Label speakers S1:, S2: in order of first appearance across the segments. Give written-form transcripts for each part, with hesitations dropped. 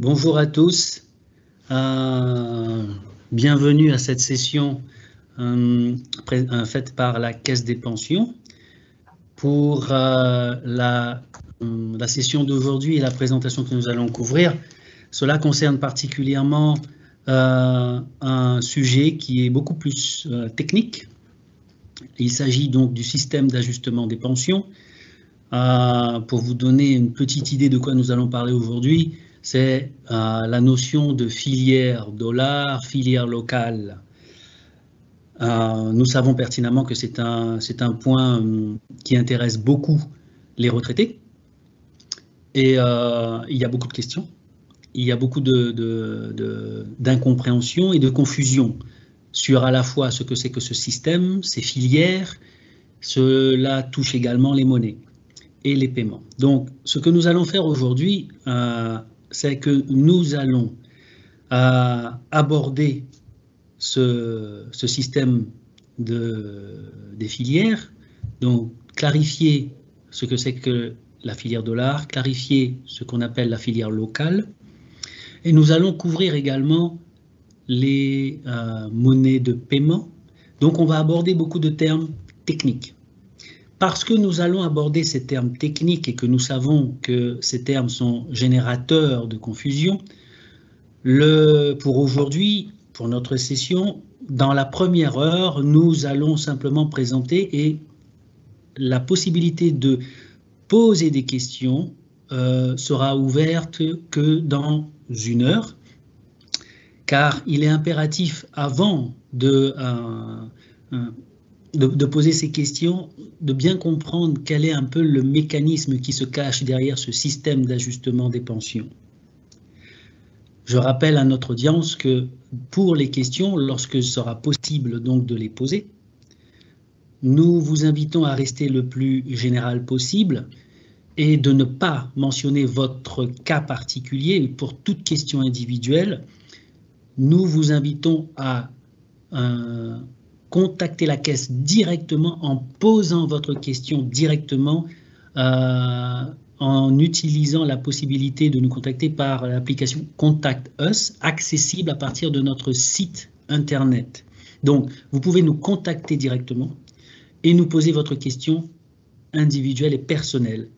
S1: Bonjour à tous, bienvenue à cette session faite par la Caisse des pensions. Pour la session d'aujourd'hui et la présentation que nous allons couvrir, cela concerne particulièrement un sujet qui est beaucoup plus technique. Il s'agit donc du système d'ajustement des pensions. Pour vous donner une petite idée de quoi nous allons parler aujourd'hui, c'est la notion de filière dollar, filière locale. Nous savons pertinemment que c'est un point qui intéresse beaucoup les retraités. Et il y a beaucoup de questions, il y a beaucoup d'incompréhension et de confusion sur à la fois ce que c'est que ce système, ces filières. Cela touche également les monnaies et les paiements. Donc, ce que nous allons faire aujourd'hui, c'est que nous allons aborder ce système des filières, donc clarifier ce que c'est que la filière dollar, clarifier ce qu'on appelle la filière locale, et nous allons couvrir également les monnaies de paiement. Donc, on va aborder beaucoup de termes techniques. Parce que nous allons aborder ces termes techniques et que nous savons que ces termes sont générateurs de confusion, pour aujourd'hui, pour notre session, dans la première heure, nous allons simplement présenter et la possibilité de poser des questions sera ouverte que dans une heure, car il est impératif avant de poser ces questions, de bien comprendre quel est un peu le mécanisme qui se cache derrière ce système d'ajustement des pensions. Je rappelle à notre audience que pour les questions, lorsque ce sera possible donc de les poser, nous vous invitons à rester le plus général possible et de ne pas mentionner votre cas particulier. Pour toute question individuelle, nous vous invitons à contacter la caisse directement en posant votre question directement en utilisant la possibilité de nous contacter par l'application Contact Us, accessible à partir de notre site internet. Donc, vous pouvez nous contacter directement et nous poser votre question individuelle et personnelle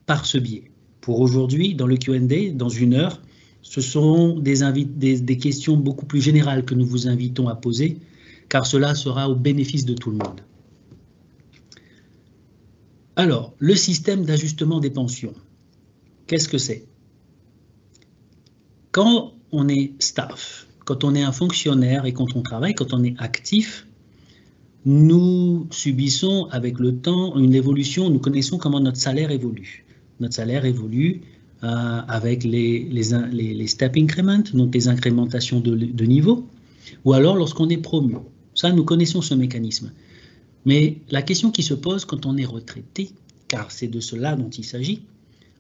S1: par ce biais. Pour aujourd'hui, dans le Q&A, dans une heure, ce sont des questions beaucoup plus générales que nous vous invitons à poser, car cela sera au bénéfice de tout le monde. Alors, le système d'ajustement des pensions, qu'est-ce que c'est? Quand on est staff, quand on est un fonctionnaire et quand on travaille, quand on est actif, nous subissons avec le temps une évolution, nous connaissons comment notre salaire évolue. Notre salaire évolue avec les step increments, donc les incrémentations de niveau, ou alors lorsqu'on est promu. Ça, nous connaissons ce mécanisme. Mais la question qui se pose quand on est retraité, car c'est de cela dont il s'agit,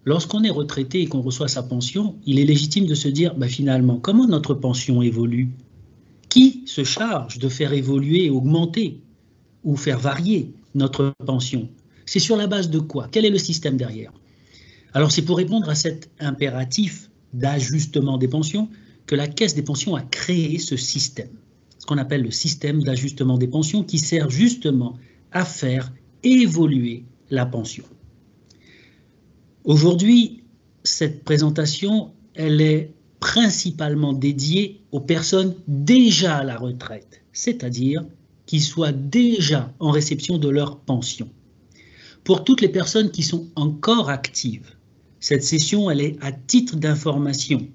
S1: lorsqu'on est retraité et qu'on reçoit sa pension, il est légitime de se dire, finalement, comment notre pension évolue? Qui se charge de faire évoluer, augmenter ou faire varier notre pension? C'est sur la base de quoi? Quel est le système derrière? Alors, c'est pour répondre à cet impératif d'ajustement des pensions que la Caisse des pensions a créé ce système, ce qu'on appelle le système d'ajustement des pensions, qui sert justement à faire évoluer la pension. Aujourd'hui, cette présentation, elle est principalement dédiée aux personnes déjà à la retraite, c'est-à-dire qui soient déjà en réception de leur pension. Pour toutes les personnes qui sont encore actives, cette session, elle est à titre d'information,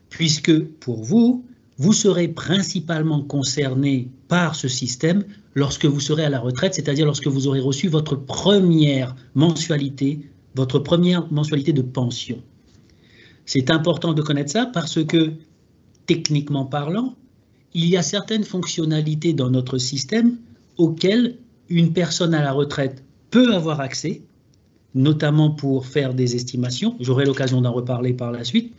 S1: puisque pour vous, vous serez principalement concerné par ce système lorsque vous serez à la retraite, c'est-à-dire lorsque vous aurez reçu votre première mensualité de pension. C'est important de connaître ça parce que, techniquement parlant, il y a certaines fonctionnalités dans notre système auxquelles une personne à la retraite peut avoir accès, notamment pour faire des estimations, j'aurai l'occasion d'en reparler par la suite,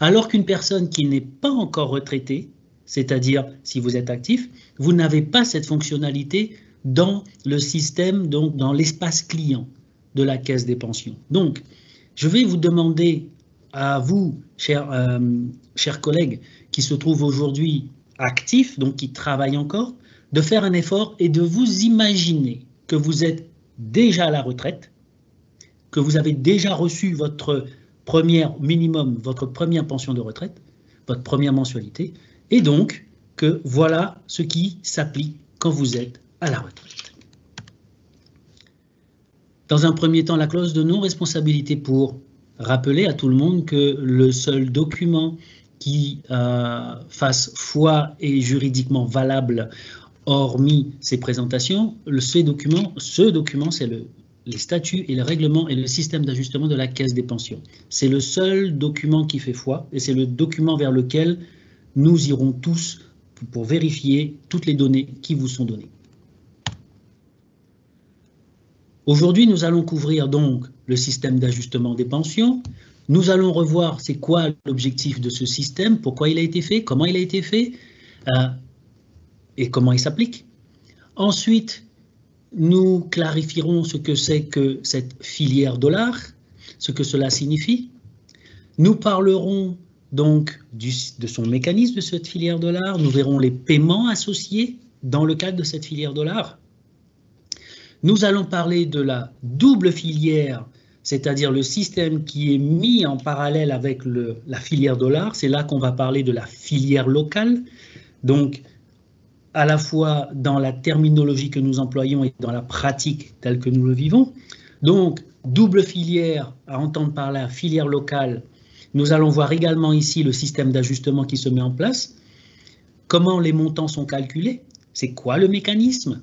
S1: alors qu'une personne qui n'est pas encore retraitée, c'est-à-dire si vous êtes actif, vous n'avez pas cette fonctionnalité dans le système, donc dans l'espace client de la Caisse des pensions. Donc, je vais vous demander à vous, chers collègues, qui se trouvent aujourd'hui actifs, donc qui travaillent encore, de faire un effort et de vous imaginer que vous êtes déjà à la retraite, que vous avez déjà reçu votre première minimum, votre première pension de retraite, votre première mensualité, et donc que voilà ce qui s'applique quand vous êtes à la retraite. Dans un premier temps, la clause de non-responsabilité pour rappeler à tout le monde que le seul document qui fasse foi et juridiquement valable, hormis ces présentations, ce document, c'est les statuts et le règlement et le système d'ajustement de la Caisse des pensions. C'est le seul document qui fait foi et c'est le document vers lequel nous irons tous pour vérifier toutes les données qui vous sont données. Aujourd'hui, nous allons couvrir donc le système d'ajustement des pensions. Nous allons revoir c'est quoi l'objectif de ce système, pourquoi il a été fait, comment il a été fait et comment il s'applique. Ensuite, nous clarifierons ce que c'est que cette filière dollar, ce que cela signifie. Nous parlerons donc de son mécanisme de cette filière dollar. Nous verrons les paiements associés dans le cadre de cette filière dollar. Nous allons parler de la double filière, c'est-à-dire le système qui est mis en parallèle avec la filière dollar. C'est là qu'on va parler de la filière locale. Donc, à la fois dans la terminologie que nous employons et dans la pratique telle que nous le vivons. Donc, double filière, à entendre par la filière locale. Nous allons voir également ici le système d'ajustement qui se met en place. Comment les montants sont calculés? C'est quoi le mécanisme?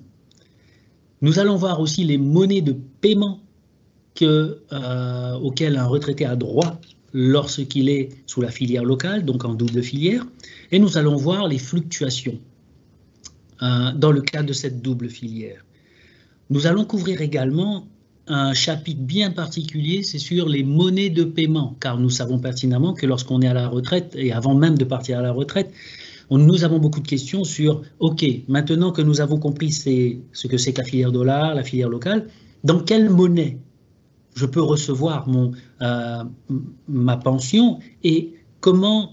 S1: Nous allons voir aussi les monnaies de paiement auxquelles un retraité a droit lorsqu'il est sous la filière locale, donc en double filière. Et nous allons voir les fluctuations dans le cadre de cette double filière. Nous allons couvrir également un chapitre bien particulier, c'est sur les monnaies de paiement, car nous savons pertinemment que lorsqu'on est à la retraite, et avant même de partir à la retraite, nous avons beaucoup de questions sur, OK, maintenant que nous avons compris ce que c'est que la filière dollar, la filière locale, dans quelle monnaie je peux recevoir ma pension et comment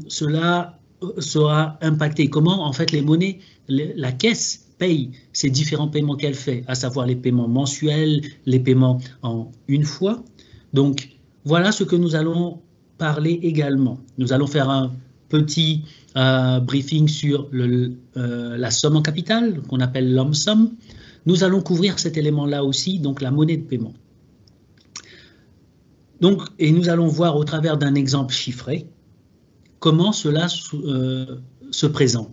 S1: cela sera impacté, comment en fait les monnaies, la caisse paye ces différents paiements qu'elle fait, à savoir les paiements mensuels, les paiements en une fois. Donc voilà ce que nous allons parler également. Nous allons faire un petit briefing sur la somme en capital, qu'on appelle lump sum. Nous allons couvrir cet élément-là aussi, donc la monnaie de paiement. Donc, et nous allons voir au travers d'un exemple chiffré comment cela se présente.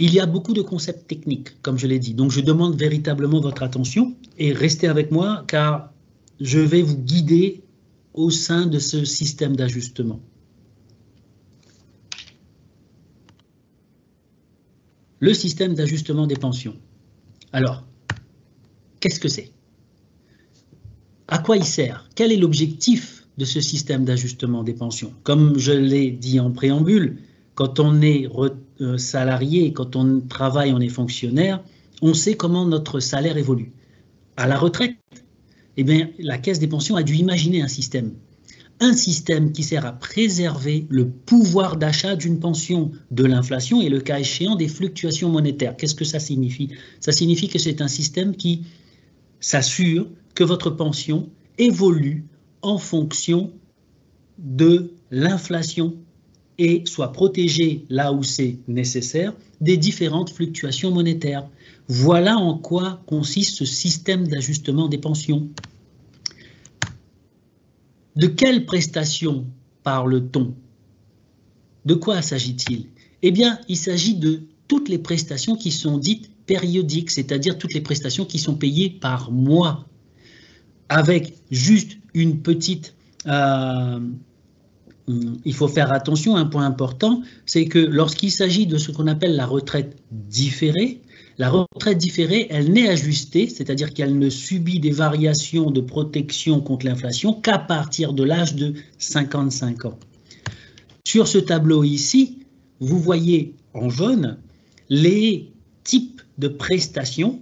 S1: Il y a beaucoup de concepts techniques, comme je l'ai dit, donc je demande véritablement votre attention et restez avec moi car je vais vous guider au sein de ce système d'ajustement. Le système d'ajustement des pensions. Alors, qu'est-ce que c'est? À quoi il sert? Quel est l'objectif de ce système d'ajustement des pensions? Comme je l'ai dit en préambule, quand on est salarié, quand on travaille, on est fonctionnaire, on sait comment notre salaire évolue. À la retraite, eh bien, la Caisse des pensions a dû imaginer un système qui sert à préserver le pouvoir d'achat d'une pension de l'inflation et le cas échéant des fluctuations monétaires. Qu'est-ce que ça signifie? Ça signifie que c'est un système qui s'assure que votre pension évolue en fonction de l'inflation et soit protégée là où c'est nécessaire des différentes fluctuations monétaires. Voilà en quoi consiste ce système d'ajustement des pensions. De quelles prestations parle-t-on? De quoi s'agit-il? Eh bien, il s'agit de toutes les prestations qui sont dites périodiques, c'est-à-dire toutes les prestations qui sont payées par mois, avec juste une petite... il faut faire attention, un point important, c'est que lorsqu'il s'agit de ce qu'on appelle la retraite différée, elle n'est ajustée, c'est-à-dire qu'elle ne subit des variations de protection contre l'inflation qu'à partir de l'âge de 55 ans. Sur ce tableau ici, vous voyez en jaune les types de prestations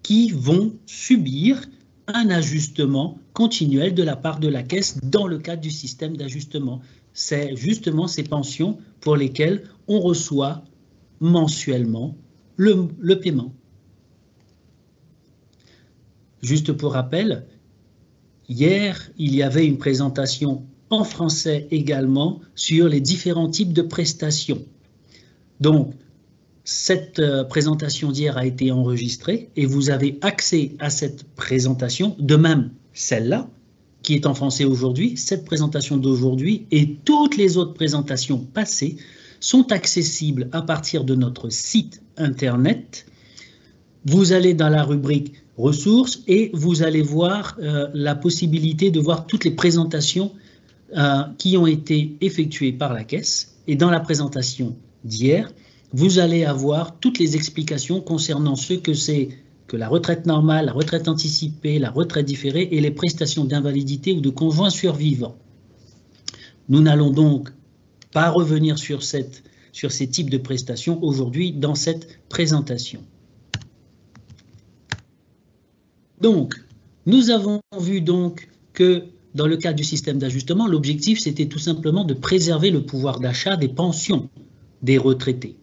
S1: qui vont subir un ajustement continuel de la part de la Caisse dans le cadre du système d'ajustement. C'est justement ces pensions pour lesquelles on reçoit mensuellement le paiement. Juste pour rappel, hier, il y avait une présentation en français également sur les différents types de prestations. Donc, cette présentation d'hier a été enregistrée et vous avez accès à cette présentation, de même celle-là, qui est en français aujourd'hui, cette présentation d'aujourd'hui et toutes les autres présentations passées sont accessibles à partir de notre site internet. Vous allez dans la rubrique ressources et vous allez voir la possibilité de voir toutes les présentations qui ont été effectuées par la Caisse. Et dans la présentation d'hier, vous allez avoir toutes les explications concernant ce que c'est que la retraite normale, la retraite anticipée, la retraite différée et les prestations d'invalidité ou de conjoint survivant. Nous n'allons donc pas revenir sur ces types de prestations aujourd'hui dans cette présentation. Donc, nous avons vu donc que dans le cadre du système d'ajustement, l'objectif c'était tout simplement de préserver le pouvoir d'achat des pensions des retraités.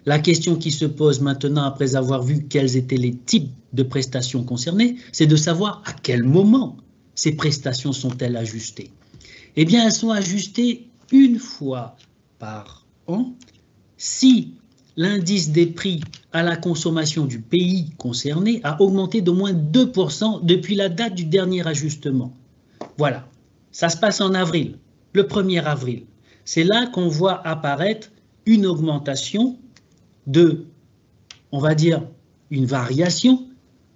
S1: La question qui se pose maintenant, après avoir vu quels étaient les types de prestations concernées, c'est de savoir à quel moment ces prestations sont-elles ajustées. Eh bien, elles sont ajustées une fois par an si l'indice des prix à la consommation du pays concerné a augmenté d'au moins 2% depuis la date du dernier ajustement. Voilà, ça se passe en avril, le 1er avril. C'est là qu'on voit apparaître une augmentation de, on va dire, une variation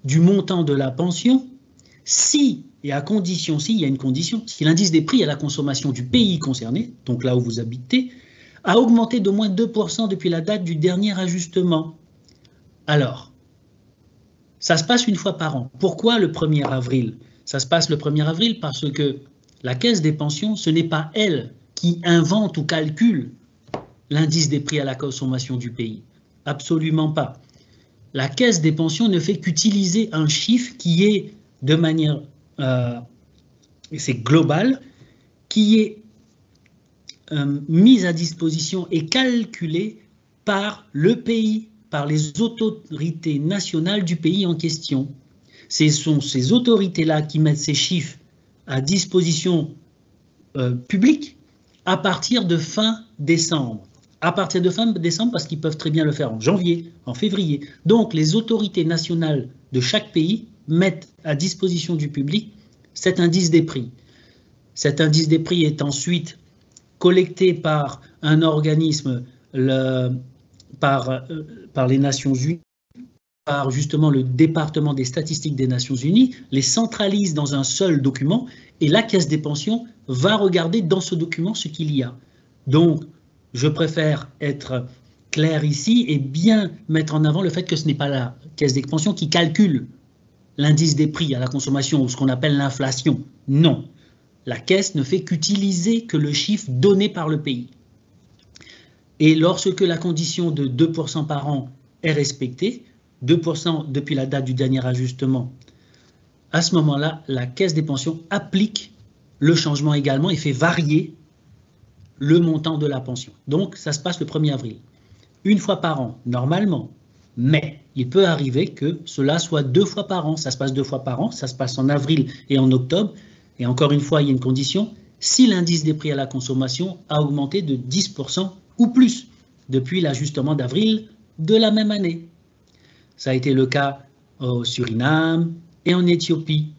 S1: du montant de la pension si, et à condition, s'il y a une condition, si l'indice des prix à la consommation du pays concerné, donc là où vous habitez, a augmenté d'au moins 2% depuis la date du dernier ajustement. Alors, ça se passe une fois par an. Pourquoi le 1er avril? Ça se passe le 1er avril parce que la Caisse des pensions, ce n'est pas elle qui invente ou calcule l'indice des prix à la consommation du pays. Absolument pas. La Caisse des pensions ne fait qu'utiliser un chiffre qui est de manière, c'est global, qui est mise à disposition et calculée par le pays, par les autorités nationales du pays en question. Ce sont ces autorités-là qui mettent ces chiffres à disposition publique à partir de fin décembre. À partir de fin décembre, parce qu'ils peuvent très bien le faire en janvier, en février. Donc, les autorités nationales de chaque pays mettent à disposition du public cet indice des prix. Cet indice des prix est ensuite collecté par un organisme, par les Nations Unies, par justement le département des statistiques des Nations Unies, les centralise dans un seul document et la Caisse des pensions va regarder dans ce document ce qu'il y a. Donc, je préfère être clair ici et bien mettre en avant le fait que ce n'est pas la Caisse des pensions qui calcule l'indice des prix à la consommation ou ce qu'on appelle l'inflation. Non, la Caisse ne fait qu'utiliser que le chiffre donné par le pays. Et lorsque la condition de 2% par an est respectée, 2% depuis la date du dernier ajustement, à ce moment-là, la Caisse des pensions applique le changement également et fait varier le montant de la pension. Donc, ça se passe le 1er avril. Une fois par an, normalement. Mais il peut arriver que cela soit 2 fois par an. Ça se passe 2 fois par an. Ça se passe en avril et en octobre. Et encore une fois, il y a une condition. Si l'indice des prix à la consommation a augmenté de 10% ou plus depuis l'ajustement d'avril de la même année. Ça a été le cas au Suriname et en Éthiopie.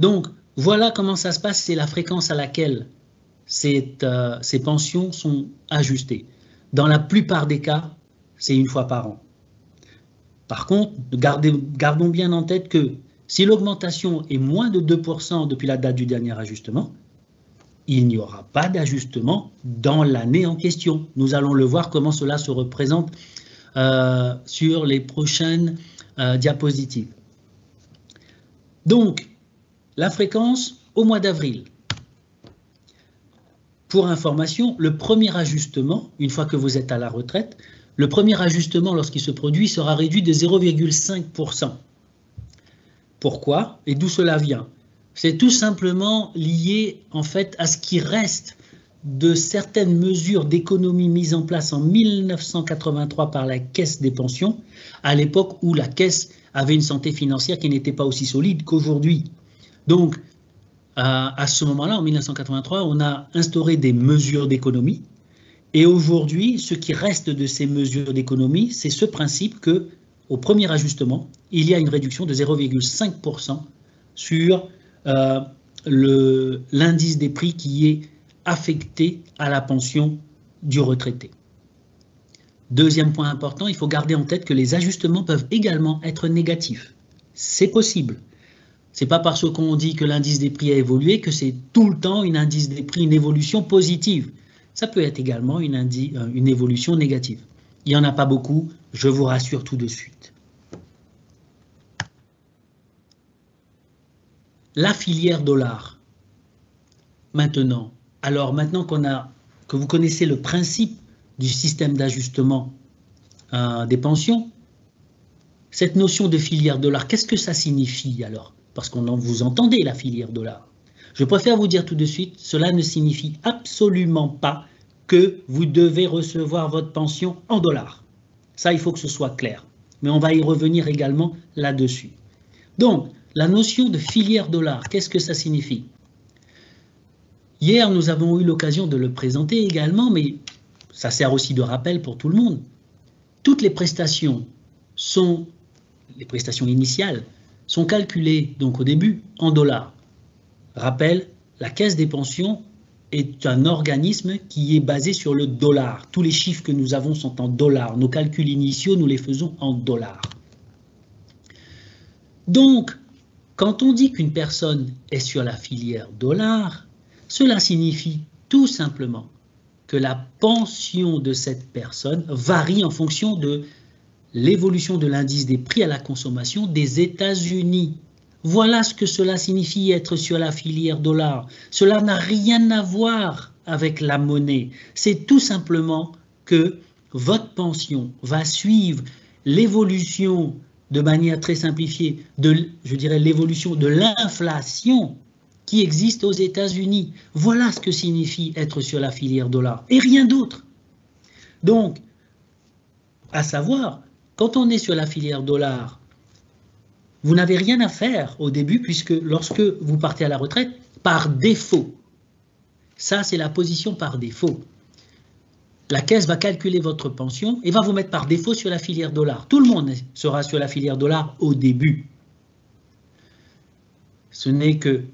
S1: Donc, voilà comment ça se passe. C'est la fréquence à laquelle ces pensions sont ajustées. Dans la plupart des cas, c'est une fois par an. Par contre, gardons bien en tête que si l'augmentation est moins de 2% depuis la date du dernier ajustement, il n'y aura pas d'ajustement dans l'année en question. Nous allons le voir comment cela se représente sur les prochaines diapositives. Donc, la fréquence au mois d'avril. Pour information, le premier ajustement, une fois que vous êtes à la retraite, le premier ajustement lorsqu'il se produit sera réduit de 0,5%. Pourquoi et d'où cela vient? C'est tout simplement lié en fait à ce qui reste de certaines mesures d'économie mises en place en 1983 par la Caisse des pensions, à l'époque où la Caisse avait une santé financière qui n'était pas aussi solide qu'aujourd'hui. Donc, à ce moment-là, en 1983, on a instauré des mesures d'économie. Et aujourd'hui, ce qui reste de ces mesures d'économie, c'est ce principe que, au premier ajustement, il y a une réduction de 0,5% sur l'indice des prix qui est affecté à la pension du retraité. Deuxième point important, il faut garder en tête que les ajustements peuvent également être négatifs. C'est possible. Ce n'est pas parce qu'on dit que l'indice des prix a évolué que c'est tout le temps une indice des prix, une évolution positive. Ça peut être également une évolution négative. Il n'y en a pas beaucoup, je vous rassure tout de suite. La filière dollar. Maintenant, alors maintenant que vous connaissez le principe du système d'ajustement des pensions, cette notion de filière dollar, qu'est-ce que ça signifie alors? Parce qu'on vous entendez la filière dollar. Je préfère vous dire tout de suite, cela ne signifie absolument pas que vous devez recevoir votre pension en dollars. Ça, il faut que ce soit clair. Mais on va y revenir également là-dessus. Donc, la notion de filière dollar, qu'est-ce que ça signifie? Hier, nous avons eu l'occasion de le présenter également, mais ça sert aussi de rappel pour tout le monde. Toutes les prestations initiales, sont calculées donc au début en dollars. Rappel, la Caisse des pensions est un organisme qui est basé sur le dollar. Tous les chiffres que nous avons sont en dollars. Nos calculs initiaux, nous les faisons en dollars. Donc, quand on dit qu'une personne est sur la filière dollar, cela signifie tout simplement que la pension de cette personne varie en fonction de l'évolution de l'indice des prix à la consommation des États-Unis. Voilà ce que cela signifie être sur la filière dollar. Cela n'a rien à voir avec la monnaie. C'est tout simplement que votre pension va suivre l'évolution, de manière très simplifiée, je dirais l'évolution de l'inflation qui existe aux États-Unis. Voilà ce que signifie être sur la filière dollar et rien d'autre. Donc, à savoir, quand on est sur la filière dollar, vous n'avez rien à faire au début puisque lorsque vous partez à la retraite, par défaut, ça c'est la position par défaut, la caisse va calculer votre pension et va vous mettre par défaut sur la filière dollar. Tout le monde sera sur la filière dollar au début. Ce n'est que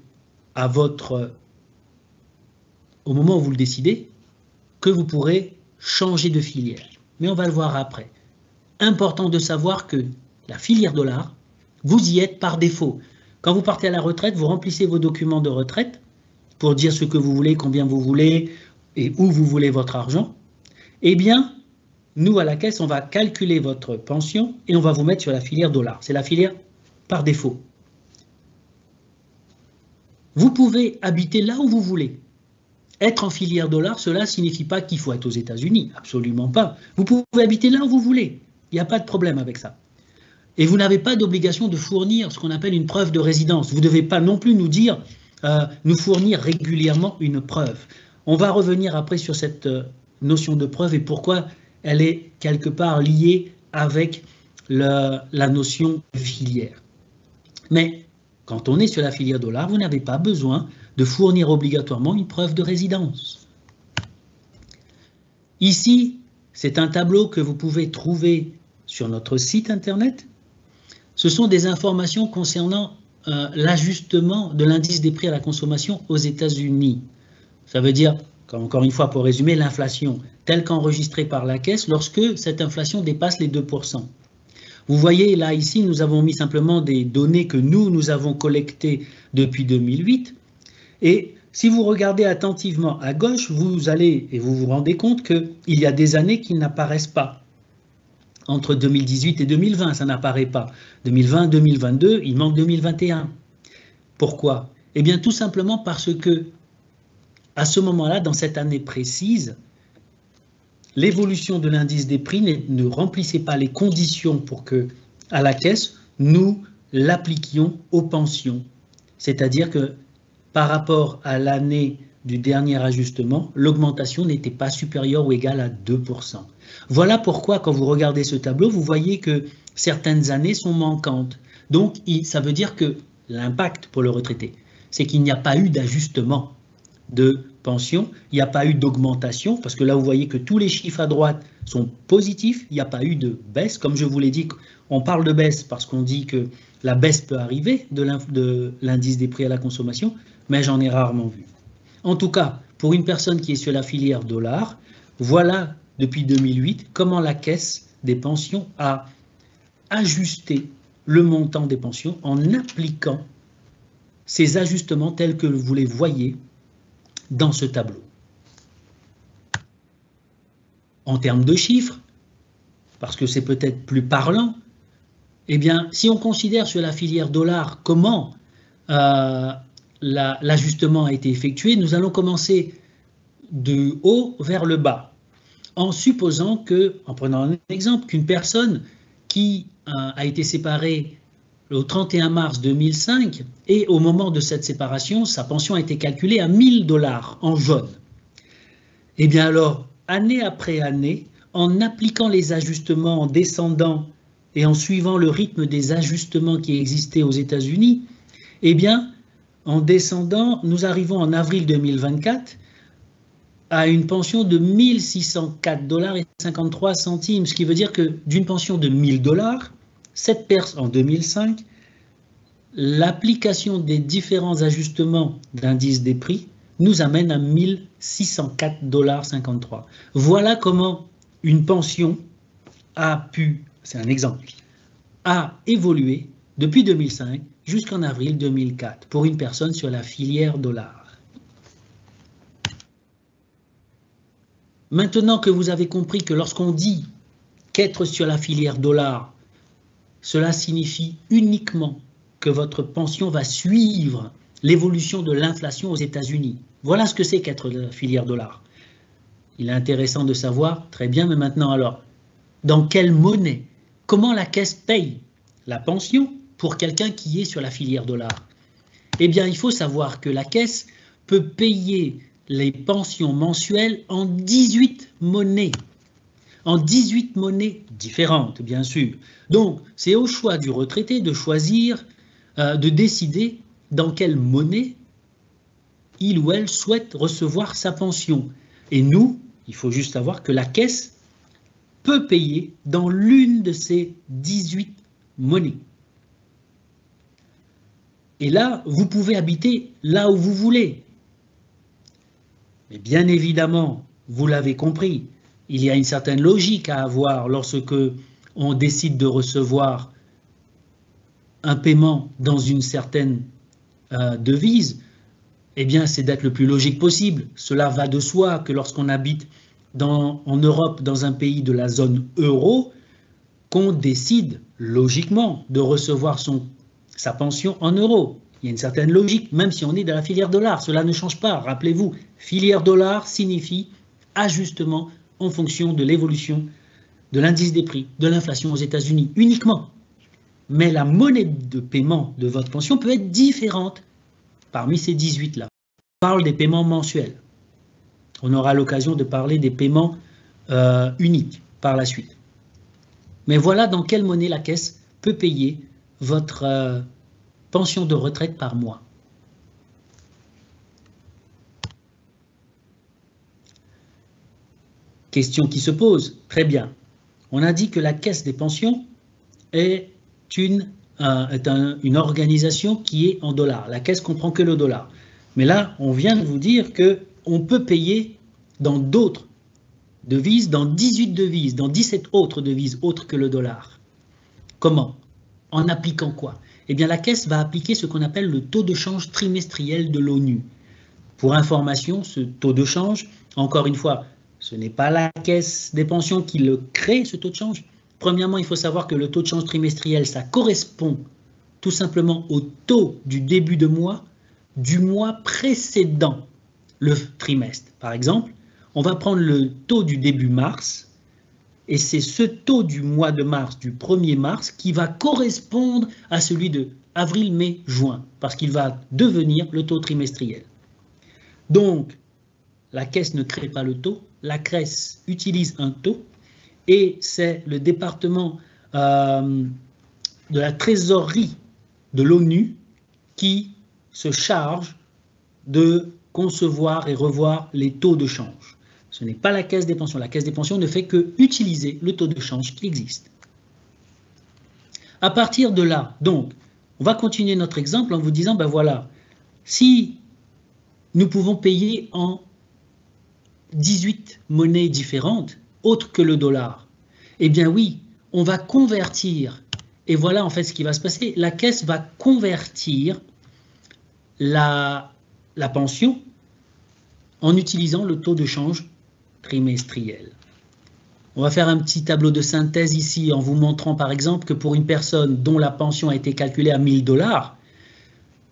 S1: au moment où vous le décidez, que vous pourrez changer de filière. Mais on va le voir après. Important de savoir que la filière dollar, vous y êtes par défaut. Quand vous partez à la retraite, vous remplissez vos documents de retraite pour dire ce que vous voulez, combien vous voulez et où vous voulez votre argent. Eh bien, nous à la caisse, on va calculer votre pension et on va vous mettre sur la filière dollar. C'est la filière par défaut. Vous pouvez habiter là où vous voulez. Être en filière dollar, cela ne signifie pas qu'il faut être aux États-Unis, absolument pas. Vous pouvez habiter là où vous voulez, il n'y a pas de problème avec ça. Et vous n'avez pas d'obligation de fournir ce qu'on appelle une preuve de résidence. Vous ne devez pas non plus nous fournir régulièrement une preuve. On va revenir après sur cette notion de preuve et pourquoi elle est quelque part liée avec la notion de filière. Mais quand on est sur la filière dollar, vous n'avez pas besoin de fournir obligatoirement une preuve de résidence. Ici, c'est un tableau que vous pouvez trouver sur notre site internet. Ce sont des informations concernant l'ajustement de l'indice des prix à la consommation aux États-Unis. Ça veut dire, encore une fois pour résumer, l'inflation telle qu'enregistrée par la caisse lorsque cette inflation dépasse les 2%. Vous voyez là ici, nous avons mis simplement des données que nous avons collectées depuis 2008. Et si vous regardez attentivement à gauche, vous allez et vous vous rendez compte qu'il y a des années qui n'apparaissent pas. Entre 2018 et 2020, ça n'apparaît pas. 2020, 2022, il manque 2021. Pourquoi? Eh bien tout simplement parce que à ce moment-là, dans cette année précise, l'évolution de l'indice des prix ne remplissait pas les conditions pour que, à la caisse, nous l'appliquions aux pensions. C'est-à-dire que par rapport à l'année du dernier ajustement, l'augmentation n'était pas supérieure ou égale à 2%. Voilà pourquoi, quand vous regardez ce tableau, vous voyez que certaines années sont manquantes. Donc, ça veut dire que l'impact pour le retraité, c'est qu'il n'y a pas eu d'ajustement de pension, il n'y a pas eu d'augmentation, parce que là, vous voyez que tous les chiffres à droite sont positifs, il n'y a pas eu de baisse. Comme je vous l'ai dit, on parle de baisse parce qu'on dit que la baisse peut arriver de l'indice des prix à la consommation, mais j'en ai rarement vu. En tout cas, pour une personne qui est sur la filière dollar, voilà depuis 2008 comment la caisse des pensions a ajusté le montant des pensions en appliquant ces ajustements tels que vous les voyez dans ce tableau. En termes de chiffres, parce que c'est peut-être plus parlant, eh bien, si on considère sur la filière dollar comment l'ajustement a été effectué, nous allons commencer de haut vers le bas, en supposant que, en prenant un exemple, qu'une personne qui a été séparée au 31 mars 2005 et au moment de cette séparation, sa pension a été calculée à 1 000 $ en jaune. Eh bien alors, année après année, en appliquant les ajustements en descendant et en suivant le rythme des ajustements qui existaient aux États-Unis, eh bien, en descendant, nous arrivons en avril 2024 à une pension de 1 604,53 $, ce qui veut dire que d'une pension de 1 000 $, cette personne en 2005, l'application des différents ajustements d'indice des prix nous amène à 1 604,53 $. Voilà comment une pension a pu, c'est un exemple, a évolué depuis 2005 jusqu'en avril 2004 pour une personne sur la filière dollar. Maintenant que vous avez compris que lorsqu'on dit qu'être sur la filière dollar, cela signifie uniquement que votre pension va suivre l'évolution de l'inflation aux États-Unis. Voilà ce que c'est qu'être de la filière dollar. Il est intéressant de savoir, très bien, mais maintenant alors, dans quelle monnaie? Comment la caisse paye la pension pour quelqu'un qui est sur la filière dollar? Eh bien, il faut savoir que la caisse peut payer les pensions mensuelles en 18 monnaies. En 18 monnaies différentes, bien sûr. Donc, c'est au choix du retraité de choisir, de décider dans quelle monnaie il ou elle souhaite recevoir sa pension. Et nous, il faut juste savoir que la caisse peut payer dans l'une de ces 18 monnaies. Et là, vous pouvez habiter là où vous voulez. Mais bien évidemment, vous l'avez compris, il y a une certaine logique à avoir lorsque on décide de recevoir un paiement dans une certaine devise. Eh bien, c'est d'être le plus logique possible. Cela va de soi que lorsqu'on habite en Europe, dans un pays de la zone euro, qu'on décide logiquement de recevoir sa pension en euros. Il y a une certaine logique, même si on est dans la filière dollar. Cela ne change pas. Rappelez-vous, filière dollar signifie ajustement en fonction de l'évolution de l'indice des prix, de l'inflation aux États-Unis uniquement. Mais la monnaie de paiement de votre pension peut être différente parmi ces 18-là. On parle des paiements mensuels. On aura l'occasion de parler des paiements uniques par la suite. Mais voilà dans quelle monnaie la caisse peut payer votre pension de retraite par mois. Question qui se pose, très bien. On a dit que la caisse des pensions est une organisation qui est en dollars. La caisse comprend que le dollar. Mais là, on vient de vous dire qu'on peut payer dans d'autres devises, dans 18 devises, dans 17 autres devises autres que le dollar. Comment? En appliquant quoi? Eh bien, la caisse va appliquer ce qu'on appelle le taux de change trimestriel de l'ONU. Pour information, ce taux de change, encore une fois, ce n'est pas la caisse des pensions qui le crée, ce taux de change. Premièrement, il faut savoir que le taux de change trimestriel, ça correspond tout simplement au taux du début de mois du mois précédent le trimestre. Par exemple, on va prendre le taux du début mars Et c'est ce taux du mois de mars, du 1er mars, qui va correspondre à celui de avril, mai, juin, parce qu'il va devenir le taux trimestriel. Donc, la caisse ne crée pas le taux, la caisse utilise un taux, et c'est le département de la trésorerie de l'ONU qui se charge de concevoir et revoir les taux de change. Ce n'est pas la caisse des pensions. La caisse des pensions ne fait que utiliser le taux de change qui existe. À partir de là, donc, on va continuer notre exemple en vous disant, ben voilà, si nous pouvons payer en 18 monnaies différentes, autres que le dollar, eh bien oui, on va convertir, et voilà en fait ce qui va se passer, la caisse va convertir la pension en utilisant le taux de change trimestriel. On va faire un petit tableau de synthèse ici en vous montrant par exemple que pour une personne dont la pension a été calculée à 1000 $,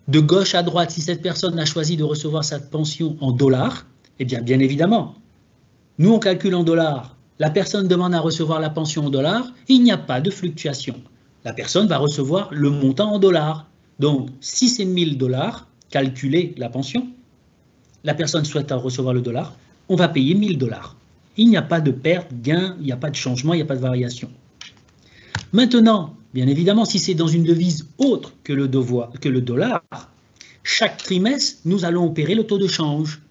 S1: de gauche à droite, si cette personne a choisi de recevoir sa pension en dollars, eh bien évidemment, nous on calcule en dollars, la personne demande à recevoir la pension en dollars, il n'y a pas de fluctuation. La personne va recevoir le montant en dollars. Donc si c'est 1000 $, calculer la pension, la personne souhaite recevoir le dollar, on va payer 1000 $. Il n'y a pas de perte, gain, il n'y a pas de changement, il n'y a pas de variation. Maintenant, bien évidemment, si c'est dans une devise autre que le dollar, chaque trimestre, nous allons opérer le taux de change.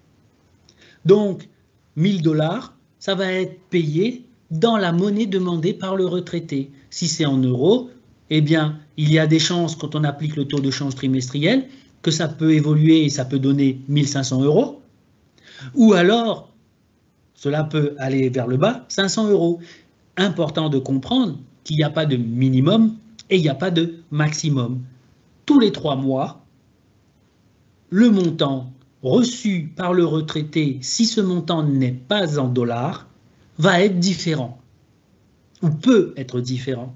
S1: Donc, 1000 $, ça va être payé dans la monnaie demandée par le retraité. Si c'est en euros, eh bien, il y a des chances, quand on applique le taux de change trimestriel, que ça peut évoluer et ça peut donner 1500 €. Ou alors, cela peut aller vers le bas, 500 €. Important de comprendre qu'il n'y a pas de minimum et il n'y a pas de maximum. Tous les 3 mois, le montant reçu par le retraité, si ce montant n'est pas en dollars, va être différent, ou peut être différent.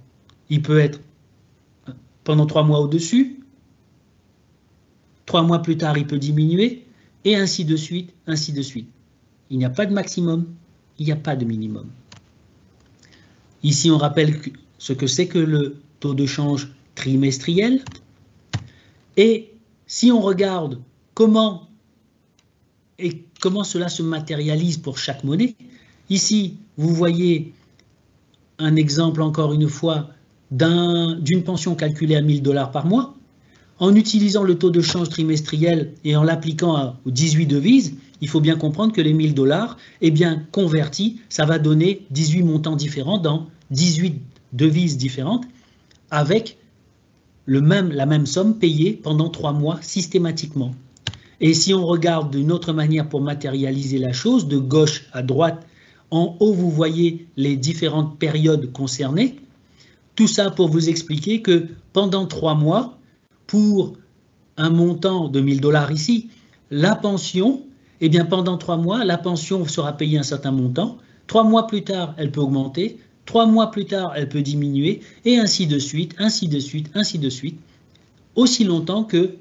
S1: Il peut être pendant 3 mois au-dessus, 3 mois plus tard, il peut diminuer, et ainsi de suite, ainsi de suite. Il n'y a pas de maximum, il n'y a pas de minimum. Ici, on rappelle ce que c'est que le taux de change trimestriel. Et si on regarde comment cela se matérialise pour chaque monnaie, ici, vous voyez un exemple, encore une fois, d'une pension calculée à 1000 $ par mois. En utilisant le taux de change trimestriel et en l'appliquant aux 18 devises, il faut bien comprendre que les 1000 $, eh bien, convertis, ça va donner 18 montants différents dans 18 devises différentes, avec la même somme payée pendant 3 mois systématiquement. Et si on regarde d'une autre manière pour matérialiser la chose, de gauche à droite, en haut, vous voyez les différentes périodes concernées. Tout ça pour vous expliquer que pendant 3 mois, pour un montant de 1000 $ ici, la pension, eh bien pendant 3 mois, la pension sera payée un certain montant. 3 mois plus tard, elle peut augmenter. 3 mois plus tard, elle peut diminuer. Et ainsi de suite, ainsi de suite, ainsi de suite. Aussi longtemps que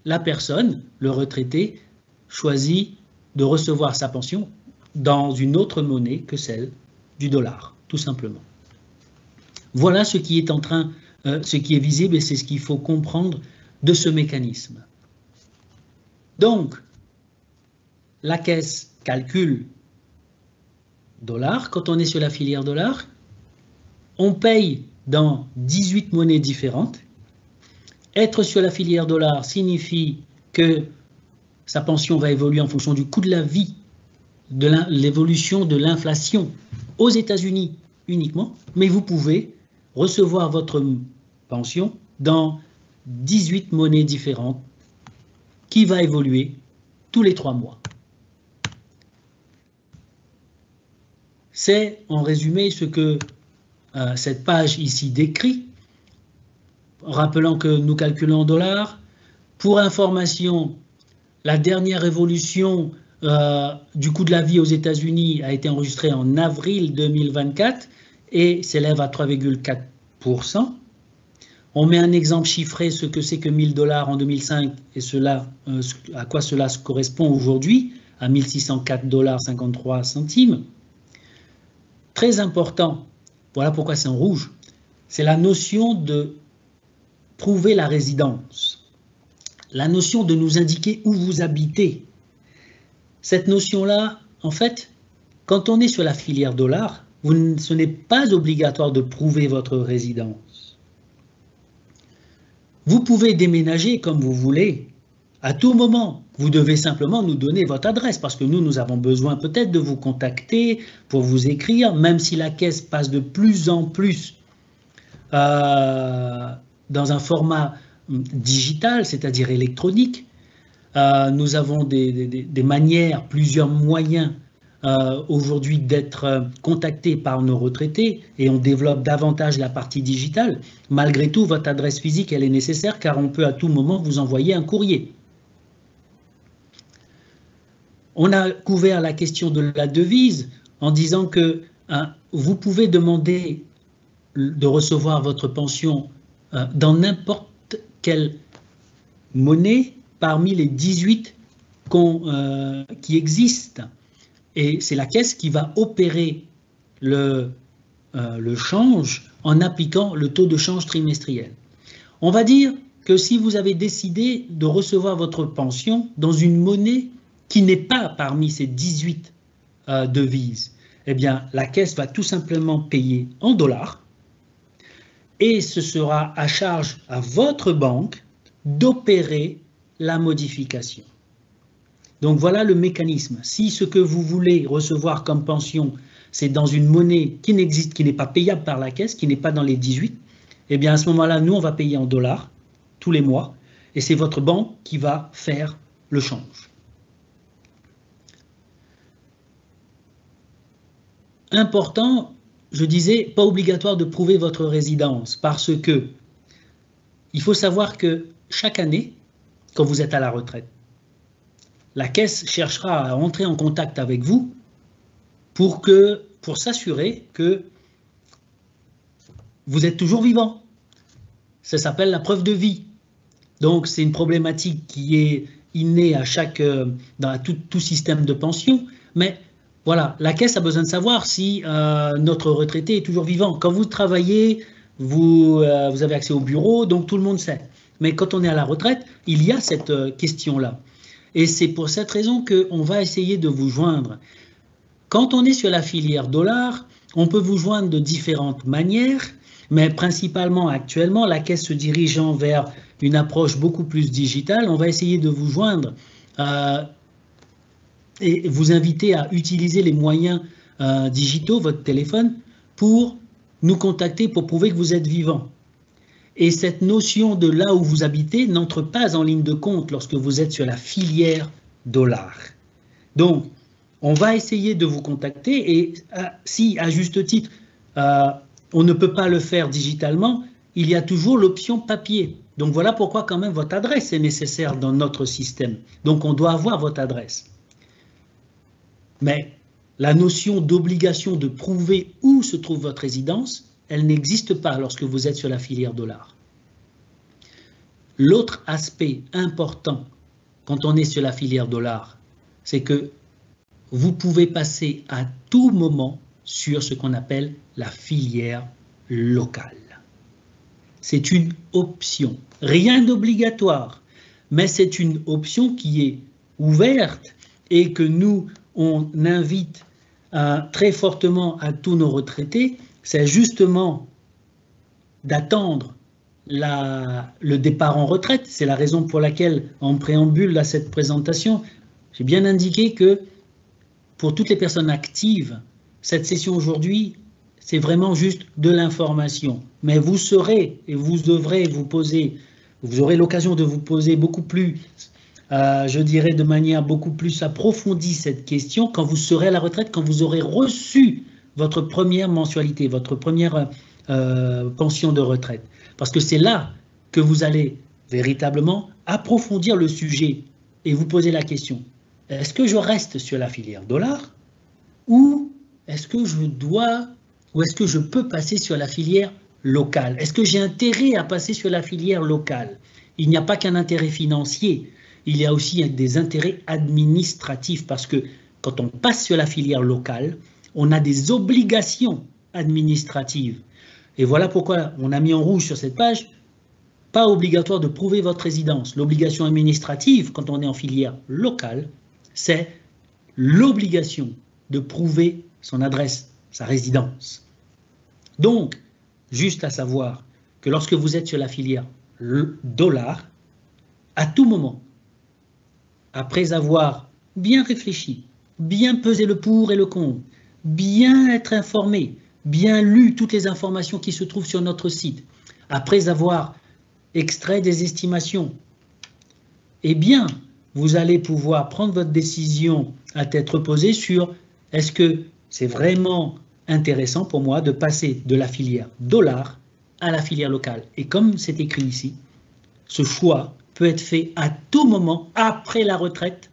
S1: la personne, le retraité, choisit de recevoir sa pension dans une autre monnaie que celle du dollar, tout simplement. Voilà ce qui est ce qui est visible et c'est ce qu'il faut comprendre de ce mécanisme. Donc, la caisse calcule dollars. Quand on est sur la filière dollars, on paye dans 18 monnaies différentes. Être sur la filière dollars signifie que sa pension va évoluer en fonction du coût de la vie, de l'évolution de l'inflation aux États-Unis uniquement, mais vous pouvez recevoir votre pension dans 18 monnaies différentes qui va évoluer tous les 3 mois. C'est en résumé ce que cette page ici décrit, rappelant que nous calculons en dollars. Pour information, la dernière évolution du coût de la vie aux États-Unis a été enregistrée en avril 2024 et s'élève à 3,4%. On met un exemple chiffré, ce que c'est que 1000 $ en 2005 et à quoi cela correspond aujourd'hui, à 1604,53 $. très important, voilà pourquoi c'est en rouge, c'est la notion de prouver la résidence, la notion de nous indiquer où vous habitez. Cette notion-là, en fait, quand on est sur la filière dollar, ce n'est pas obligatoire de prouver votre résidence. Vous pouvez déménager comme vous voulez, à tout moment. Vous devez simplement nous donner votre adresse, parce que nous avons besoin peut-être de vous contacter pour vous écrire, même si la caisse passe de plus en plus dans un format digital, c'est-à-dire électronique. Nous avons des manières, plusieurs moyens aujourd'hui d'être contactés par nos retraités et on développe davantage la partie digitale. Malgré tout, votre adresse physique, elle est nécessaire car on peut à tout moment vous envoyer un courrier. On a couvert la question de la devise en disant que vous pouvez demander de recevoir votre pension dans n'importe quelle monnaie parmi les 18 qui existent. Et c'est la caisse qui va opérer le change en appliquant le taux de change trimestriel. On va dire que si vous avez décidé de recevoir votre pension dans une monnaie qui n'est pas parmi ces 18 devises, eh bien la caisse va tout simplement payer en dollars et ce sera à charge à votre banque d'opérer la modification. Donc voilà le mécanisme. Si ce que vous voulez recevoir comme pension, c'est dans une monnaie qui n'existe, qui n'est pas payable par la caisse, qui n'est pas dans les 18, eh bien à ce moment-là, nous, on va payer en dollars tous les mois et c'est votre banque qui va faire le change. Important, je disais, pas obligatoire de prouver votre résidence parce que il faut savoir que chaque année, quand vous êtes à la retraite, la caisse cherchera à entrer en contact avec vous pour s'assurer que vous êtes toujours vivant. Ça s'appelle la preuve de vie. Donc c'est une problématique qui est innée dans tout système de pension, mais voilà, la caisse a besoin de savoir si notre retraité est toujours vivant. Quand vous travaillez, vous avez accès au bureau, donc tout le monde sait. Mais quand on est à la retraite, il y a cette question-là. Et c'est pour cette raison qu'on va essayer de vous joindre. Quand on est sur la filière dollar, on peut vous joindre de différentes manières, mais principalement actuellement, la caisse se dirigeant vers une approche beaucoup plus digitale. On va essayer de vous joindre et vous inviter à utiliser les moyens digitaux, votre téléphone, pour nous contacter pour prouver que vous êtes vivant. Et cette notion de là où vous habitez n'entre pas en ligne de compte lorsque vous êtes sur la filière dollar. Donc, on va essayer de vous contacter et si, à juste titre, on ne peut pas le faire digitalement, il y a toujours l'option papier. Donc voilà pourquoi quand même votre adresse est nécessaire dans notre système. Donc on doit avoir votre adresse. Mais la notion d'obligation de prouver où se trouve votre résidence, elle n'existe pas lorsque vous êtes sur la filière dollar. L'autre aspect important quand on est sur la filière dollar, c'est que vous pouvez passer à tout moment sur ce qu'on appelle la filière locale. C'est une option, rien d'obligatoire, mais c'est une option qui est ouverte et que nous, on invite très fortement à tous nos retraités, c'est justement d'attendre le départ en retraite. C'est la raison pour laquelle, en préambule à cette présentation, j'ai bien indiqué que pour toutes les personnes actives, cette session aujourd'hui, c'est vraiment juste de l'information. Mais vous saurez et vous devrez vous poser, vous aurez l'occasion de vous poser beaucoup plus, je dirais de manière beaucoup plus approfondie cette question quand vous serez à la retraite, quand vous aurez reçu votre première mensualité, votre première pension de retraite. Parce que c'est là que vous allez véritablement approfondir le sujet et vous poser la question, est-ce que je reste sur la filière dollar ou est-ce que je dois ou est-ce que je peux passer sur la filière locale? Est-ce que j'ai intérêt à passer sur la filière locale? Il n'y a pas qu'un intérêt financier, il y a aussi des intérêts administratifs parce que quand on passe sur la filière locale, on a des obligations administratives. Et voilà pourquoi on a mis en rouge sur cette page, pas obligatoire de prouver votre résidence. L'obligation administrative, quand on est en filière locale, c'est l'obligation de prouver son adresse, sa résidence. Donc, juste à savoir que lorsque vous êtes sur la filière dollar, à tout moment, après avoir bien réfléchi, bien pesé le pour et le contre, bien être informé, bien lu toutes les informations qui se trouvent sur notre site, après avoir extrait des estimations, eh bien, vous allez pouvoir prendre votre décision à tête reposée sur est-ce que c'est vraiment intéressant pour moi de passer de la filière dollar à la filière locale. Et comme c'est écrit ici, ce choix peut être fait à tout moment après la retraite,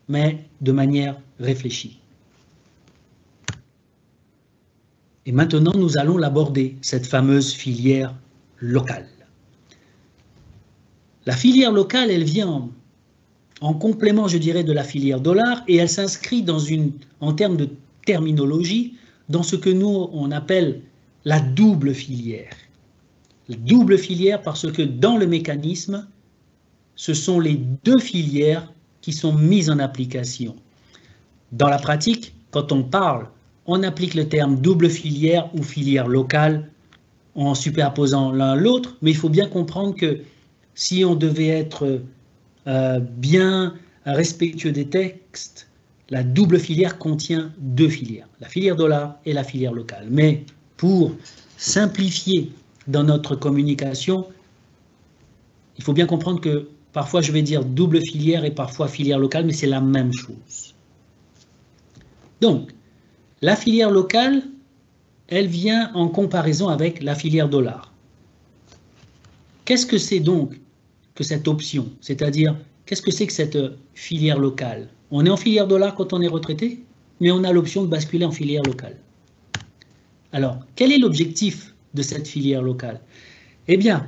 S1: mais de manière réfléchie. Et maintenant, nous allons l'aborder, cette fameuse filière locale. La filière locale, elle vient en complément, je dirais, de la filière dollar et elle s'inscrit en termes de terminologie dans ce que nous, on appelle la double filière. La double filière parce que dans le mécanisme, ce sont les deux filières qui sont mises en application. Dans la pratique, quand on parle, on applique le terme double filière ou filière locale en superposant l'un à l'autre, mais il faut bien comprendre que si on devait être bien respectueux des textes, la double filière contient deux filières, la filière dollar et la filière locale. Mais pour simplifier dans notre communication, il faut bien comprendre que parfois je vais dire double filière et parfois filière locale, mais c'est la même chose. Donc, la filière locale, elle vient en comparaison avec la filière dollar. Qu'est-ce que c'est donc que cette option? C'est-à-dire, qu'est-ce que c'est que cette filière locale? On est en filière dollar quand on est retraité, mais on a l'option de basculer en filière locale. Alors, quel est l'objectif de cette filière locale? Eh bien,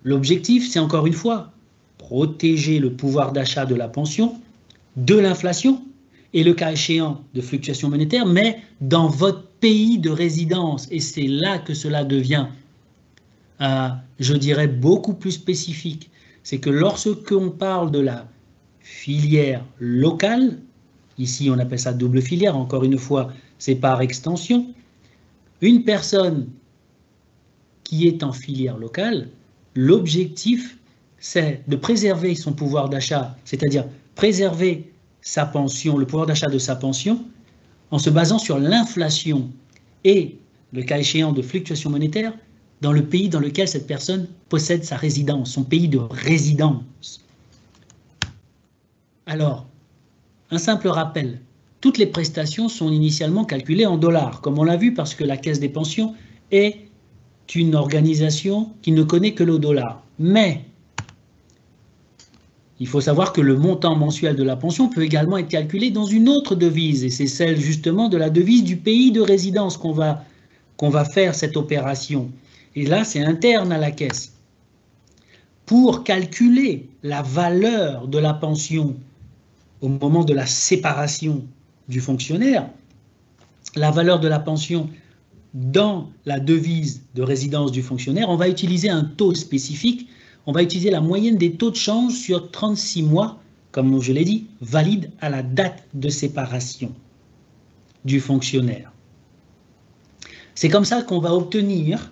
S1: l'objectif, c'est encore une fois, protéger le pouvoir d'achat de la pension, de l'inflation, et le cas échéant de fluctuations monétaires, mais dans votre pays de résidence. Et c'est là que cela devient, je dirais, beaucoup plus spécifique. C'est que lorsqu'on parle de la filière locale, ici on appelle ça double filière, encore une fois, c'est par extension, une personne qui est en filière locale, l'objectif, c'est de préserver son pouvoir d'achat, c'est-à-dire préserver sa pension, le pouvoir d'achat de sa pension, en se basant sur l'inflation et, le cas échéant de fluctuations monétaires, dans le pays dans lequel cette personne possède sa résidence, son pays de résidence. Alors, un simple rappel, toutes les prestations sont initialement calculées en dollars, comme on l'a vu, parce que la Caisse des pensions est une organisation qui ne connaît que le dollar. Mais il faut savoir que le montant mensuel de la pension peut également être calculé dans une autre devise, et c'est celle justement de la devise du pays de résidence qu'on va faire cette opération. Et là, c'est interne à la caisse. Pour calculer la valeur de la pension au moment de la séparation du fonctionnaire, la valeur de la pension dans la devise de résidence du fonctionnaire, on va utiliser un taux spécifique. On va utiliser la moyenne des taux de change sur 36 mois, comme je l'ai dit, valide à la date de séparation du fonctionnaire. C'est comme ça qu'on va obtenir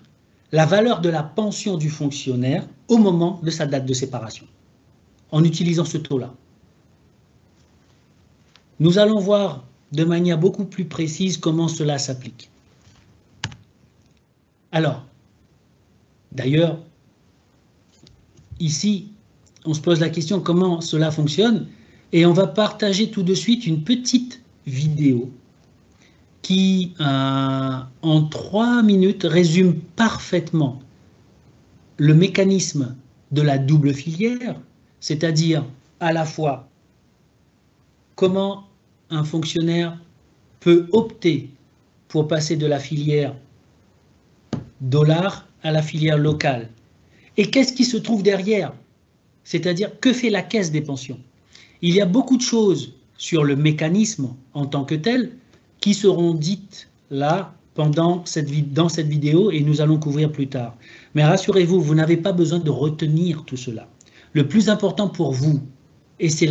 S1: la valeur de la pension du fonctionnaire au moment de sa date de séparation, en utilisant ce taux-là. Nous allons voir de manière beaucoup plus précise comment cela s'applique. Alors, d'ailleurs, ici, on se pose la question comment cela fonctionne et on va partager tout de suite une petite vidéo qui, en 3 minutes, résume parfaitement le mécanisme de la double filière, c'est-à-dire à la fois comment un fonctionnaire peut opter pour passer de la filière dollar à la filière locale. Et qu'est-ce qui se trouve derrière? C'est-à-dire, que fait la caisse des pensions? Il y a beaucoup de choses sur le mécanisme en tant que tel qui seront dites là dans cette vidéo et nous allons couvrir plus tard. Mais rassurez-vous, vous n'avez pas besoin de retenir tout cela. Le plus important pour vous, et c'est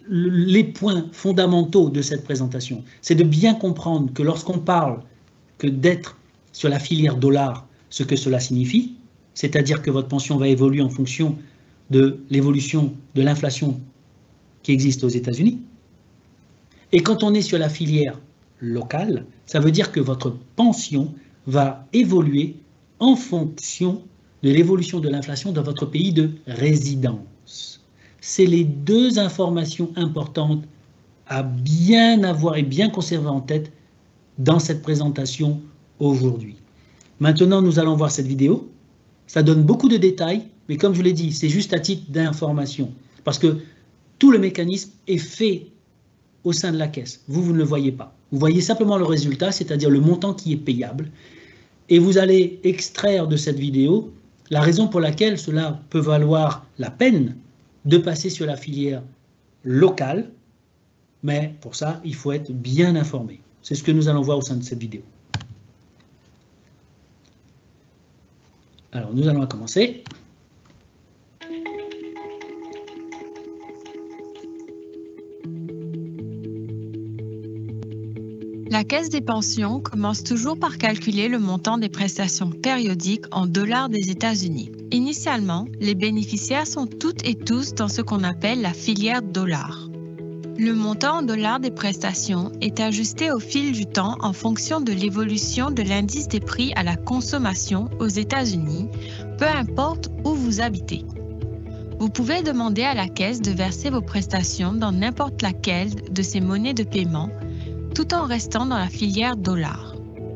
S1: les points fondamentaux de cette présentation, c'est de bien comprendre que lorsqu'on parle que d'être sur la filière dollar, ce que cela signifie, c'est-à-dire que votre pension va évoluer en fonction de l'évolution de l'inflation qui existe aux États-Unis. Et quand on est sur la filière locale, ça veut dire que votre pension va évoluer en fonction de l'évolution de l'inflation dans votre pays de résidence. C'est les deux informations importantes à bien avoir et bien conserver en tête dans cette présentation aujourd'hui. Maintenant, nous allons voir cette vidéo. Ça donne beaucoup de détails, mais comme je l'ai dit, c'est juste à titre d'information. Parce que tout le mécanisme est fait au sein de la caisse. Vous ne le voyez pas. Vous voyez simplement le résultat, c'est-à-dire le montant qui est payable. Et vous allez extraire de cette vidéo la raison pour laquelle cela peut valoir la peine de passer sur la filière locale. Mais pour ça, il faut être bien informé. C'est ce que nous allons voir au sein de cette vidéo. Alors, nous allons commencer.
S2: La Caisse des pensions commence toujours par calculer le montant des prestations périodiques en dollars des États-Unis. Initialement, les bénéficiaires sont toutes et tous dans ce qu'on appelle la filière dollar. Le montant en dollars des prestations est ajusté au fil du temps en fonction de l'évolution de l'indice des prix à la consommation aux États-Unis, peu importe où vous habitez. Vous pouvez demander à la Caisse de verser vos prestations dans n'importe laquelle de ces monnaies de paiement, tout en restant dans la filière dollar.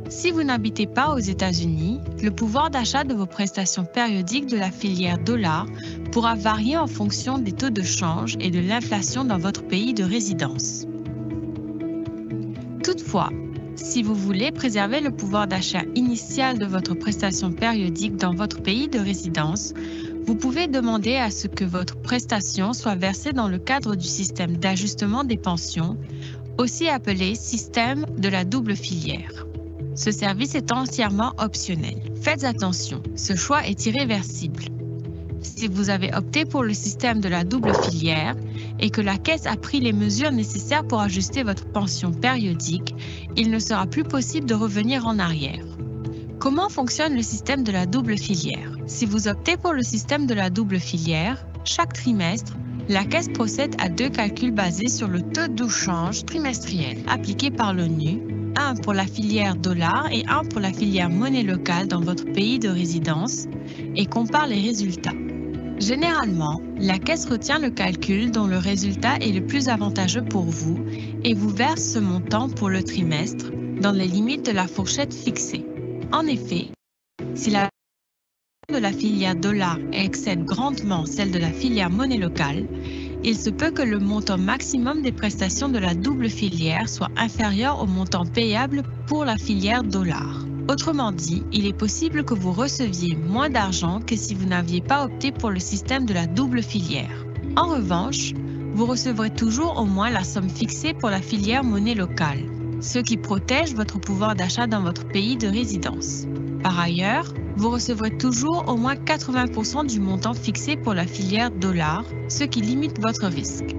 S2: Si vous n'habitez pas aux États-Unis, le pouvoir d'achat de vos prestations périodiques de la filière dollar pourra varier en fonction des taux de change et de l'inflation dans votre pays de résidence. Toutefois, si vous voulez préserver le pouvoir d'achat initial de votre prestation périodique dans votre pays de résidence, vous pouvez demander à ce que votre prestation soit versée dans le cadre du système d'ajustement des pensions, aussi appelé système de la double filière. Ce service est entièrement optionnel. Faites attention, ce choix est irréversible. Si vous avez opté pour le système de la double filière et que la Caisse a pris les mesures nécessaires pour ajuster votre pension périodique, il ne sera plus possible de revenir en arrière. Comment fonctionne le système de la double filière? Si vous optez pour le système de la double filière, chaque trimestre, la Caisse procède à 2 calculs basés sur le taux de change trimestriel appliqué par l'ONU, un pour la filière dollar et un pour la filière monnaie locale dans votre pays de résidence, et compare les résultats. Généralement, la Caisse retient le calcul dont le résultat est le plus avantageux pour vous et vous verse ce montant pour le trimestre dans les limites de la fourchette fixée. En effet, si la de la filière dollar excède grandement celle de la filière monnaie locale, il se peut que le montant maximum des prestations de la double filière soit inférieur au montant payable pour la filière dollar. Autrement dit, il est possible que vous receviez moins d'argent que si vous n'aviez pas opté pour le système de la double filière. En revanche, vous recevrez toujours au moins la somme fixée pour la filière monnaie locale, ce qui protège votre pouvoir d'achat dans votre pays de résidence. Par ailleurs, vous recevrez toujours au moins 80% du montant fixé pour la filière dollar, ce qui limite votre risque.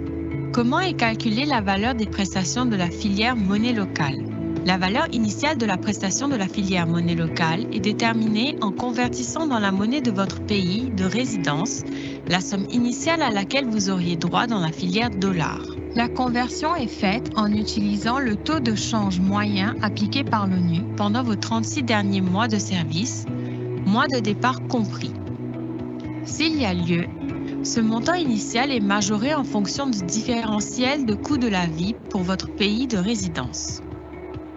S2: Comment est calculée la valeur des prestations de la filière monnaie locale? La valeur initiale de la prestation de la filière monnaie locale est déterminée en convertissant dans la monnaie de votre pays de résidence la somme initiale à laquelle vous auriez droit dans la filière dollar. La conversion est faite en utilisant le taux de change moyen appliqué par l'ONU pendant vos 36 derniers mois de service, mois de départ compris. S'il y a lieu, ce montant initial est majoré en fonction du différentiel de coût de la vie pour votre pays de résidence.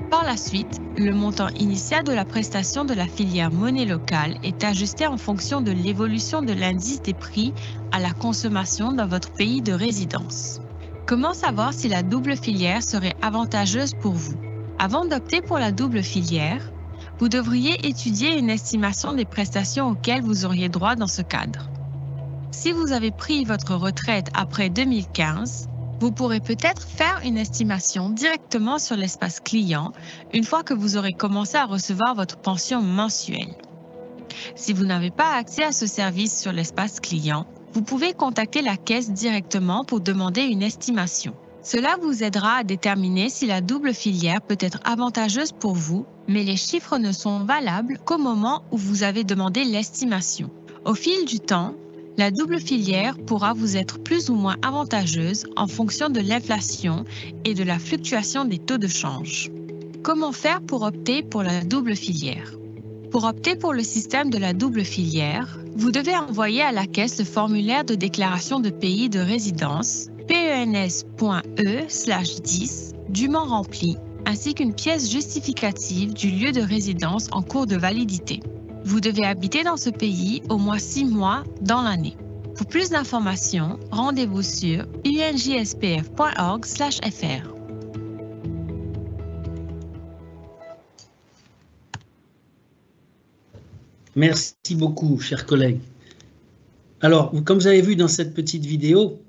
S2: Par la suite, le montant initial de la prestation de la filière monnaie locale est ajusté en fonction de l'évolution de l'indice des prix à la consommation dans votre pays de résidence. Comment savoir si la double filière serait avantageuse pour vous? Avant d'opter pour la double filière, vous devriez étudier une estimation des prestations auxquelles vous auriez droit dans ce cadre. Si vous avez pris votre retraite après 2015, Vous pourrez peut-être faire une estimation directement sur l'espace client une fois que vous aurez commencé à recevoir votre pension mensuelle. Si vous n'avez pas accès à ce service sur l'espace client, vous pouvez contacter la caisse directement pour demander une estimation. Cela vous aidera à déterminer si la double filière peut être avantageuse pour vous, mais les chiffres ne sont valables qu'au moment où vous avez demandé l'estimation. Au fil du temps, la double filière pourra vous être plus ou moins avantageuse en fonction de l'inflation et de la fluctuation des taux de change. Comment faire pour opter pour la double filière? Pour opter pour le système de la double filière, vous devez envoyer à la caisse le formulaire de déclaration de pays de résidence PENS.E/10 dûment rempli, ainsi qu'une pièce justificative du lieu de résidence en cours de validité. Vous devez habiter dans ce pays au moins 6 mois dans l'année. Pour plus d'informations, rendez-vous sur unjspf.org/fr.
S1: Merci beaucoup, chers collègues. Alors, comme vous avez vu dans cette petite vidéo,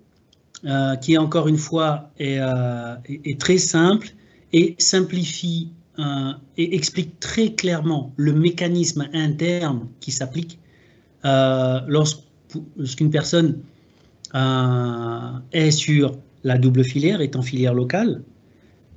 S1: qui est encore une fois est très simple et simplifie et explique très clairement le mécanisme interne qui s'applique lorsqu'une personne est sur la double filière, est en filière locale.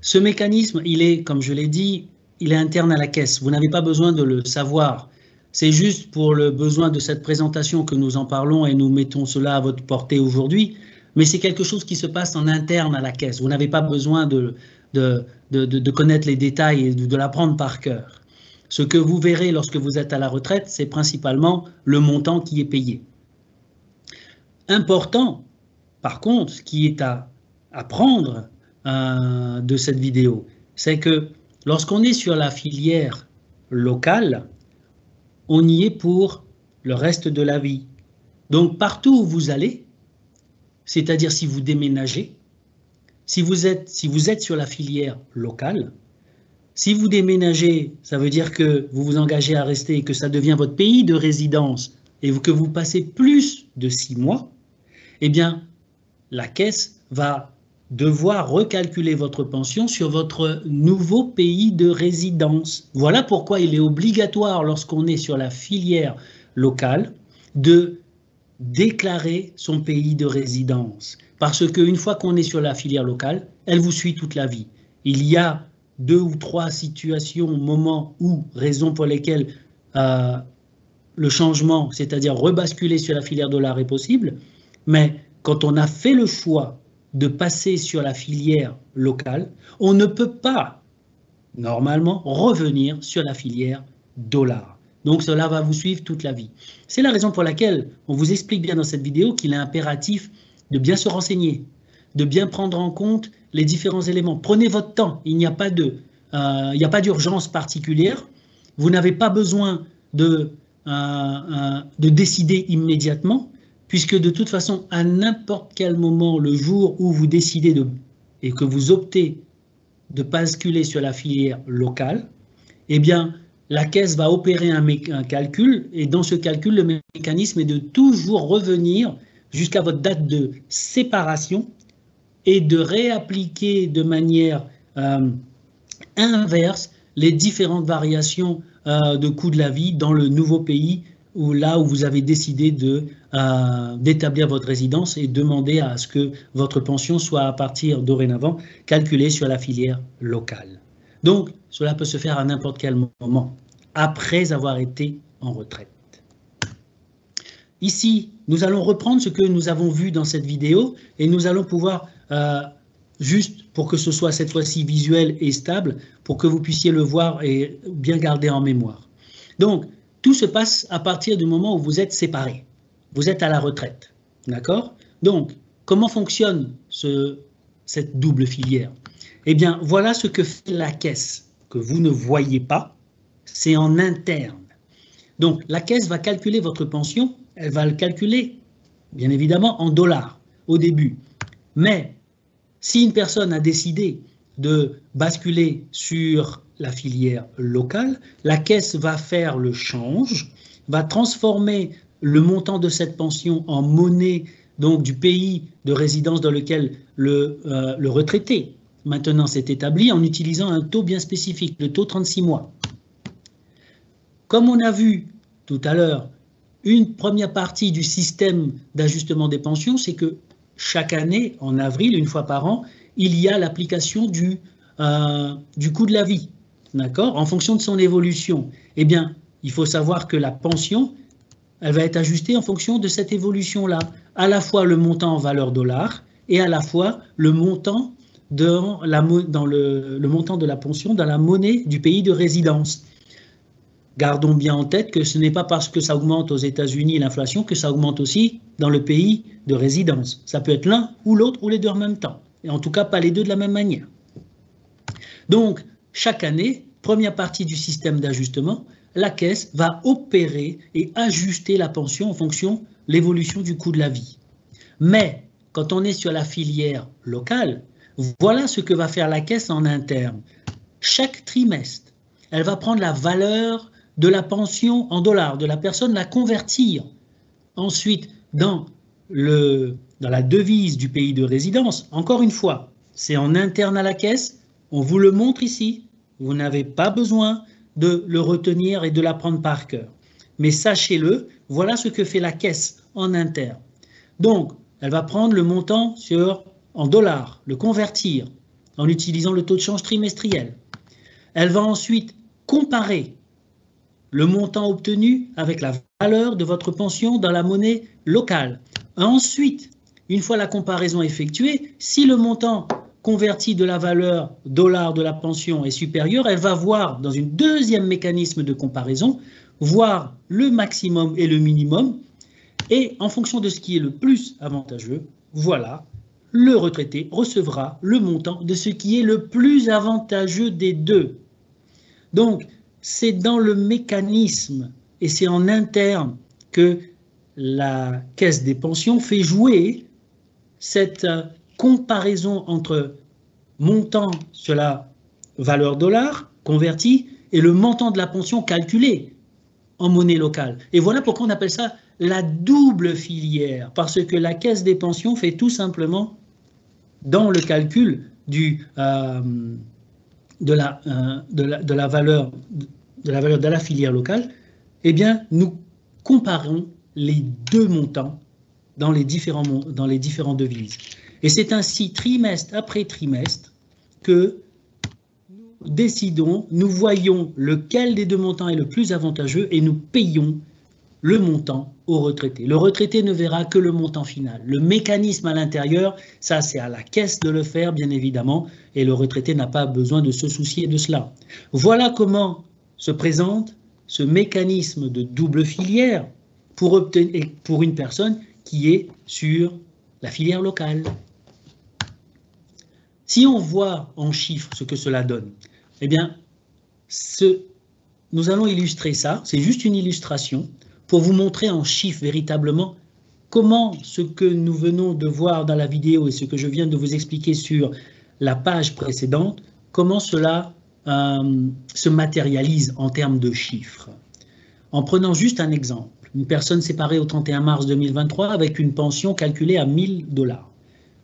S1: Ce mécanisme, il est, comme je l'ai dit, il est interne à la caisse. Vous n'avez pas besoin de le savoir. C'est juste pour le besoin de cette présentation que nous en parlons et nous mettons cela à votre portée aujourd'hui. Mais c'est quelque chose qui se passe en interne à la caisse. Vous n'avez pas besoin de connaître les détails et de l'apprendre par cœur. Ce que vous verrez lorsque vous êtes à la retraite, c'est principalement le montant qui est payé. Important, par contre, ce qui est à apprendre de cette vidéo, c'est que lorsqu'on est sur la filière locale, on y est pour le reste de la vie. Donc partout où vous allez, c'est-à-dire si vous déménagez, si vous êtes sur la filière locale, si vous déménagez, ça veut dire que vous vous engagez à rester et que ça devient votre pays de résidence et que vous passez plus de 6 mois, eh bien, la caisse va devoir recalculer votre pension sur votre nouveau pays de résidence. Voilà pourquoi il est obligatoire, lorsqu'on est sur la filière locale, de déclarer son pays de résidence. Parce qu'une fois qu'on est sur la filière locale, elle vous suit toute la vie. Il y a 2 ou 3 situations, moments ou raisons pour lesquelles le changement, c'est-à-dire rebasculer sur la filière dollar est possible, mais quand on a fait le choix de passer sur la filière locale, on ne peut pas, normalement, revenir sur la filière dollar. Donc cela va vous suivre toute la vie. C'est la raison pour laquelle on vous explique bien dans cette vidéo qu'il est impératif de bien se renseigner, de bien prendre en compte les différents éléments. Prenez votre temps, il n'y a pas d'urgence particulière, vous n'avez pas besoin de décider immédiatement, puisque de toute façon, à n'importe quel moment, le jour où vous décidez et que vous optez de basculer sur la filière locale, eh bien, la caisse va opérer un calcul, et dans ce calcul, le mécanisme est de toujours revenir jusqu'à votre date de séparation et de réappliquer de manière inverse les différentes variations de coût de la vie dans le nouveau pays ou là où vous avez décidé d'établir votre résidence et demander à ce que votre pension soit à partir dorénavant calculée sur la filière locale. Donc, cela peut se faire à n'importe quel moment, après avoir été en retraite. Ici, nous allons reprendre ce que nous avons vu dans cette vidéo et nous allons pouvoir, juste pour que ce soit cette fois-ci visuel et stable, pour que vous puissiez le voir et bien garder en mémoire. Donc, tout se passe à partir du moment où vous êtes séparés. Vous êtes à la retraite, d'accord? Donc, comment fonctionne cette double filière? Eh bien, voilà ce que fait la caisse, que vous ne voyez pas, c'est en interne. Donc, la caisse va calculer votre pension, elle va le calculer, bien évidemment, en dollars au début. Mais, si une personne a décidé de basculer sur la filière locale, la caisse va faire le change, va transformer le montant de cette pension en monnaie donc du pays de résidence dans lequel le retraité maintenant s'est établi en utilisant un taux bien spécifique, le taux 36 mois. Comme on a vu tout à l'heure, une première partie du système d'ajustement des pensions, c'est que chaque année, en avril, une fois par an, il y a l'application du coût de la vie, d'accord, en fonction de son évolution. Eh bien, il faut savoir que la pension, elle va être ajustée en fonction de cette évolution-là, à la fois le montant en valeur dollar et à la fois le montant le montant de la pension dans la monnaie du pays de résidence. Gardons bien en tête que ce n'est pas parce que ça augmente aux États-Unis l'inflation que ça augmente aussi dans le pays de résidence. Ça peut être l'un ou l'autre ou les deux en même temps. Et en tout cas, pas les deux de la même manière. Donc, chaque année, première partie du système d'ajustement, la Caisse va opérer et ajuster la pension en fonction de l'évolution du coût de la vie. Mais, quand on est sur la filière locale, voilà ce que va faire la Caisse en interne. Chaque trimestre, elle va prendre la valeur de la pension en dollars de la personne, la convertir ensuite dans la devise du pays de résidence. Encore une fois, c'est en interne à la Caisse, on vous le montre ici, vous n'avez pas besoin de le retenir et de l'apprendre par cœur. Mais sachez-le, voilà ce que fait la Caisse en interne. Donc, elle va prendre le montant en dollars, le convertir en utilisant le taux de change trimestriel. Elle va ensuite comparer le montant obtenu avec la valeur de votre pension dans la monnaie locale. Ensuite, une fois la comparaison effectuée, si le montant converti de la valeur dollar de la pension est supérieur, elle va voir dans un deuxième mécanisme de comparaison, voir le maximum et le minimum, et en fonction de ce qui est le plus avantageux, voilà, le retraité recevra le montant de ce qui est le plus avantageux des deux. Donc, c'est dans le mécanisme et c'est en interne que la Caisse des pensions fait jouer cette comparaison entre montant sur la valeur dollar convertie et le montant de la pension calculé en monnaie locale. Et voilà pourquoi on appelle ça la double filière, parce que la Caisse des pensions fait tout simplement, dans le calcul de la valeur de la filière locale, eh bien, nous comparons les deux montants dans les différentes devises. Et c'est ainsi, trimestre après trimestre, que nous décidons, nous voyons lequel des deux montants est le plus avantageux et nous payons le montant au retraité. Le retraité ne verra que le montant final. Le mécanisme à l'intérieur, ça c'est à la Caisse de le faire, bien évidemment, et le retraité n'a pas besoin de se soucier de cela. Voilà comment se présente ce mécanisme de double filière pour une personne qui est sur la filière locale. Si on voit en chiffres ce que cela donne, eh bien, nous allons illustrer ça, c'est juste une illustration, pour vous montrer en chiffres véritablement comment ce que nous venons de voir dans la vidéo et ce que je viens de vous expliquer sur la page précédente, comment cela se matérialise en termes de chiffres. En prenant juste un exemple, une personne séparée au 31 mars 2023 avec une pension calculée à 1 000 $.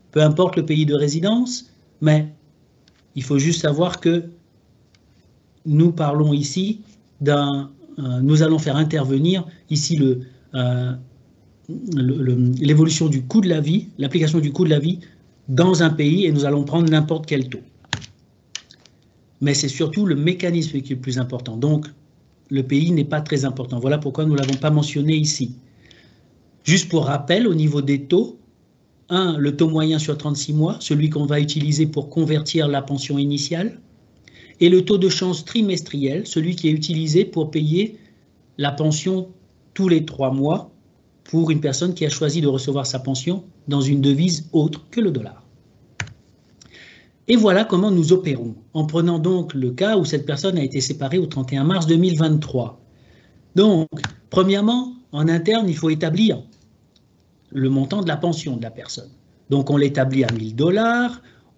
S1: Peu importe le pays de résidence, mais il faut juste savoir que nous parlons ici nous allons faire intervenir ici l'évolution du coût de la vie, l'application du coût de la vie dans un pays et nous allons prendre n'importe quel taux. Mais c'est surtout le mécanisme qui est le plus important. Donc, le pays n'est pas très important. Voilà pourquoi nous ne l'avons pas mentionné ici. Juste pour rappel, au niveau des taux, le taux moyen sur 36 mois, celui qu'on va utiliser pour convertir la pension initiale, et le taux de change trimestriel, celui qui est utilisé pour payer la pension tous les 3 mois pour une personne qui a choisi de recevoir sa pension dans une devise autre que le dollar. Et voilà comment nous opérons, en prenant donc le cas où cette personne a été séparée au 31 mars 2023. Donc, premièrement, en interne, il faut établir le montant de la pension de la personne. Donc, on l'établit à 1 000 $,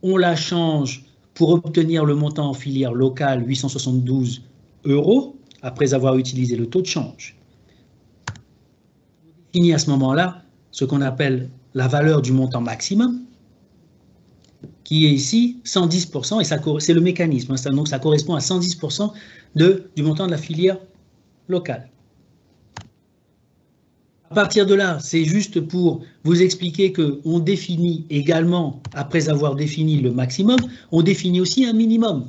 S1: on la change pour obtenir le montant en filière locale 872 €, après avoir utilisé le taux de change. On définit à ce moment-là ce qu'on appelle la valeur du montant maximum, qui est ici 110%, et c'est le mécanisme, hein, donc ça correspond à 110% du montant de la filière locale. À partir de là, c'est juste pour vous expliquer qu'on définit également, après avoir défini le maximum, on définit aussi un minimum.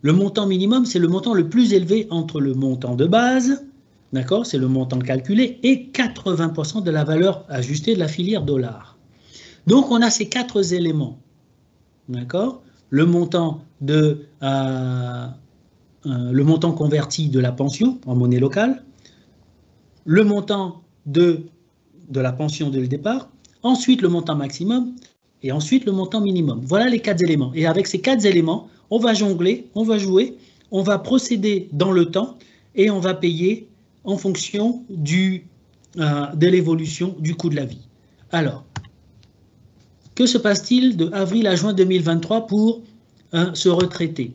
S1: Le montant minimum, c'est le montant le plus élevé entre le montant de base, d'accord, c'est le montant calculé, et 80% de la valeur ajustée de la filière dollar. Donc, on a ces 4 éléments, d'accord, le montant converti de la pension en monnaie locale, le montant de la pension dès le départ, ensuite le montant maximum, et ensuite le montant minimum. Voilà les 4 éléments. Et avec ces 4 éléments, on va jongler, on va jouer, on va procéder dans le temps, et on va payer en fonction de l'évolution du coût de la vie. Alors, que se passe-t-il de avril à juin 2023 pour se retraiter?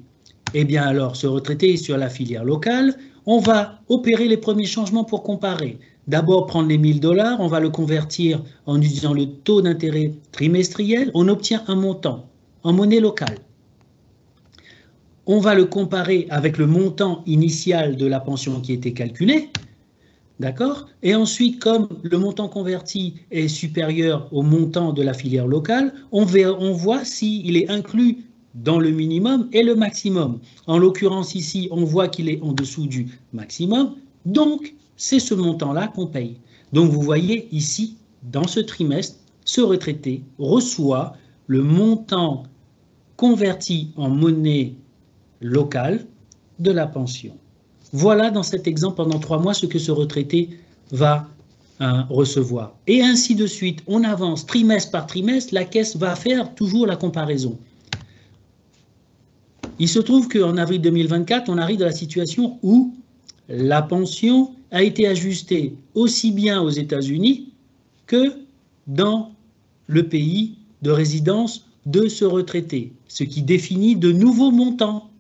S1: Eh bien alors, se retraiter sur la filière locale, on va opérer les premiers changements pour comparer. D'abord, prendre les 1000 $, on va le convertir en utilisant le taux d'intérêt trimestriel, on obtient un montant en monnaie locale. On va le comparer avec le montant initial de la pension qui était calculée, d'accord? Et ensuite, comme le montant converti est supérieur au montant de la filière locale, on voit s'il est inclus dans le minimum et le maximum. En l'occurrence ici, on voit qu'il est en dessous du maximum, donc c'est ce montant-là qu'on paye. Donc vous voyez ici, dans ce trimestre, ce retraité reçoit le montant converti en monnaie locale de la pension. Voilà dans cet exemple pendant 3 mois ce que ce retraité va recevoir. Et ainsi de suite, on avance trimestre par trimestre, la caisse va faire toujours la comparaison. Il se trouve qu'en avril 2024, on arrive dans la situation où la pension a été ajustée aussi bien aux États-Unis que dans le pays de résidence de ce retraité, ce qui définit de nouveaux montants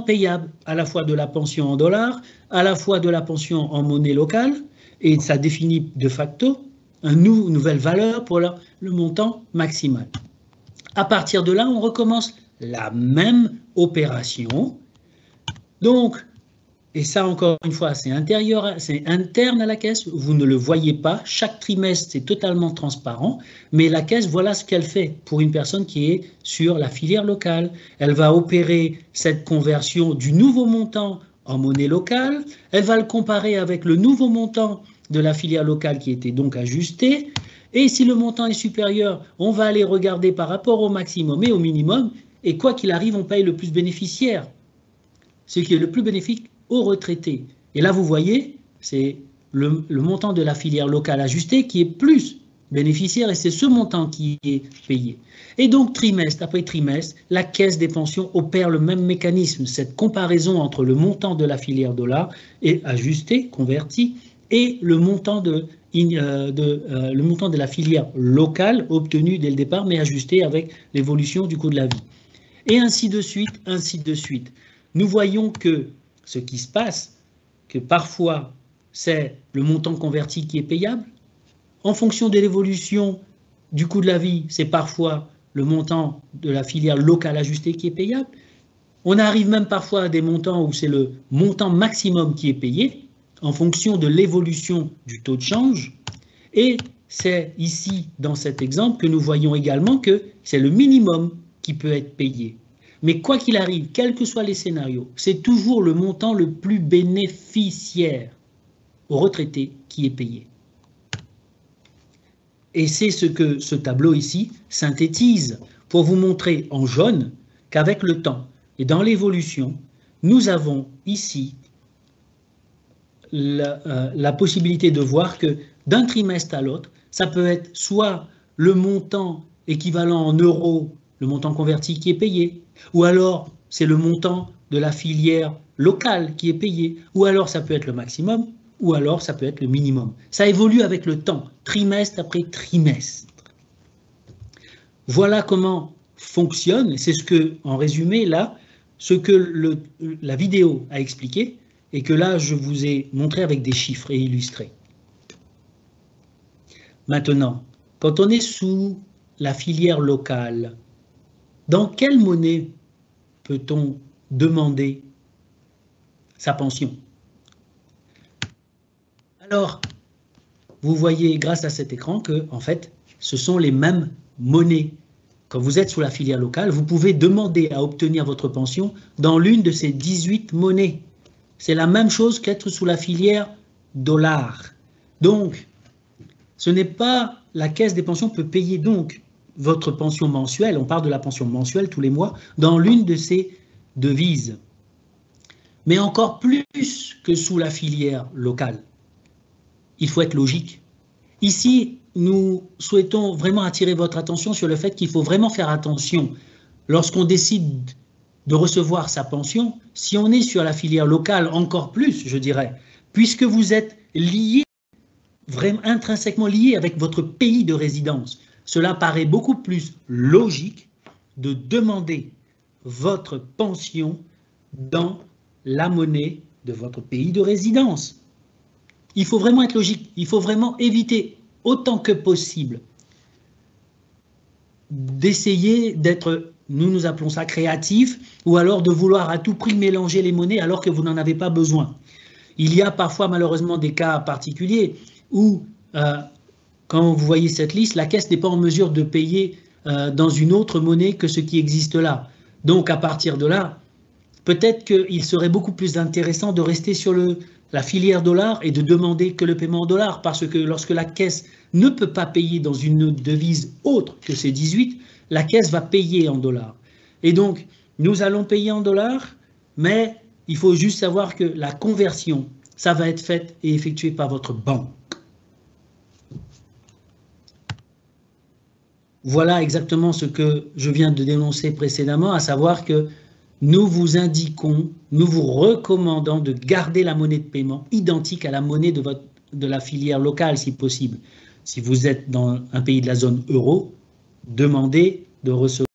S1: payables, à la fois de la pension en dollars, à la fois de la pension en monnaie locale, et ça définit de facto une nouvelle valeur pour le montant maximal. À partir de là, on recommence la même opération. Donc, et ça encore une fois, c'est interne à la caisse, vous ne le voyez pas, chaque trimestre c'est totalement transparent, mais la caisse, voilà ce qu'elle fait pour une personne qui est sur la filière locale. Elle va opérer cette conversion du nouveau montant en monnaie locale, elle va le comparer avec le nouveau montant de la filière locale qui était donc ajusté, et si le montant est supérieur, on va aller regarder par rapport au maximum et au minimum, et quoi qu'il arrive, on paye le plus bénéficiaire, ce qui est le plus bénéfique aux retraités. Et là, vous voyez, c'est le montant de la filière locale ajustée qui est plus bénéficiaire, et c'est ce montant qui est payé. Et donc, trimestre après trimestre, la caisse des pensions opère le même mécanisme, cette comparaison entre le montant de la filière dollar est ajusté, converti, et le montant de la filière locale obtenu dès le départ, mais ajusté avec l'évolution du coût de la vie. Et ainsi de suite, ainsi de suite. Nous voyons que ce qui se passe, que parfois c'est le montant converti qui est payable, en fonction de l'évolution du coût de la vie, c'est parfois le montant de la filière locale ajustée qui est payable. On arrive même parfois à des montants où c'est le montant maximum qui est payé, en fonction de l'évolution du taux de change. Et c'est ici, dans cet exemple, que nous voyons également que c'est le minimum qui peut être payé. Mais quoi qu'il arrive, quels que soient les scénarios, c'est toujours le montant le plus bénéficiaire aux retraités qui est payé. Et c'est ce que ce tableau ici synthétise pour vous montrer en jaune qu'avec le temps et dans l'évolution, nous avons ici la possibilité de voir que d'un trimestre à l'autre, ça peut être soit le montant équivalent en euros, le montant converti qui est payé, ou alors c'est le montant de la filière locale qui est payé, ou alors ça peut être le maximum, ou alors ça peut être le minimum. Ça évolue avec le temps, trimestre après trimestre. Voilà comment fonctionne, c'est ce que, en résumé là, ce que la vidéo a expliqué, et que là je vous ai montré avec des chiffres et illustré. Maintenant, quand on est sous la filière locale, dans quelle monnaie peut-on demander sa pension? Alors, vous voyez grâce à cet écran que, en fait, ce sont les mêmes monnaies. Quand vous êtes sous la filière locale, vous pouvez demander à obtenir votre pension dans l'une de ces 18 monnaies. C'est la même chose qu'être sous la filière dollar. Donc, ce n'est pas la caisse des pensions peut payer donc votre pension mensuelle, on parle de la pension mensuelle tous les mois, dans l'une de ces devises. Mais encore plus que sous la filière locale. Il faut être logique. Ici, nous souhaitons vraiment attirer votre attention sur le fait qu'il faut vraiment faire attention lorsqu'on décide de recevoir sa pension, si on est sur la filière locale, encore plus, je dirais, puisque vous êtes lié, vraiment intrinsèquement lié avec votre pays de résidence. Cela paraît beaucoup plus logique de demander votre pension dans la monnaie de votre pays de résidence. Il faut vraiment être logique, il faut vraiment éviter autant que possible d'essayer d'être, nous appelons ça créatif, ou alors de vouloir à tout prix mélanger les monnaies alors que vous n'en avez pas besoin. Il y a parfois malheureusement des cas particuliers où, quand vous voyez cette liste, la caisse n'est pas en mesure de payer dans une autre monnaie que ce qui existe là. Donc à partir de là, peut-être qu'il serait beaucoup plus intéressant de rester sur la filière dollar et de demander que le paiement en dollars, parce que lorsque la caisse ne peut pas payer dans une devise autre que ces 18, la caisse va payer en dollars. Et donc, nous allons payer en dollars, mais il faut juste savoir que la conversion, ça va être faite et effectuée par votre banque. Voilà exactement ce que je viens de dénoncer précédemment, à savoir que nous vous indiquons, nous vous recommandons de garder la monnaie de paiement identique à la monnaie de la filière locale si possible. Si vous êtes dans un pays de la zone euro, demandez de recevoir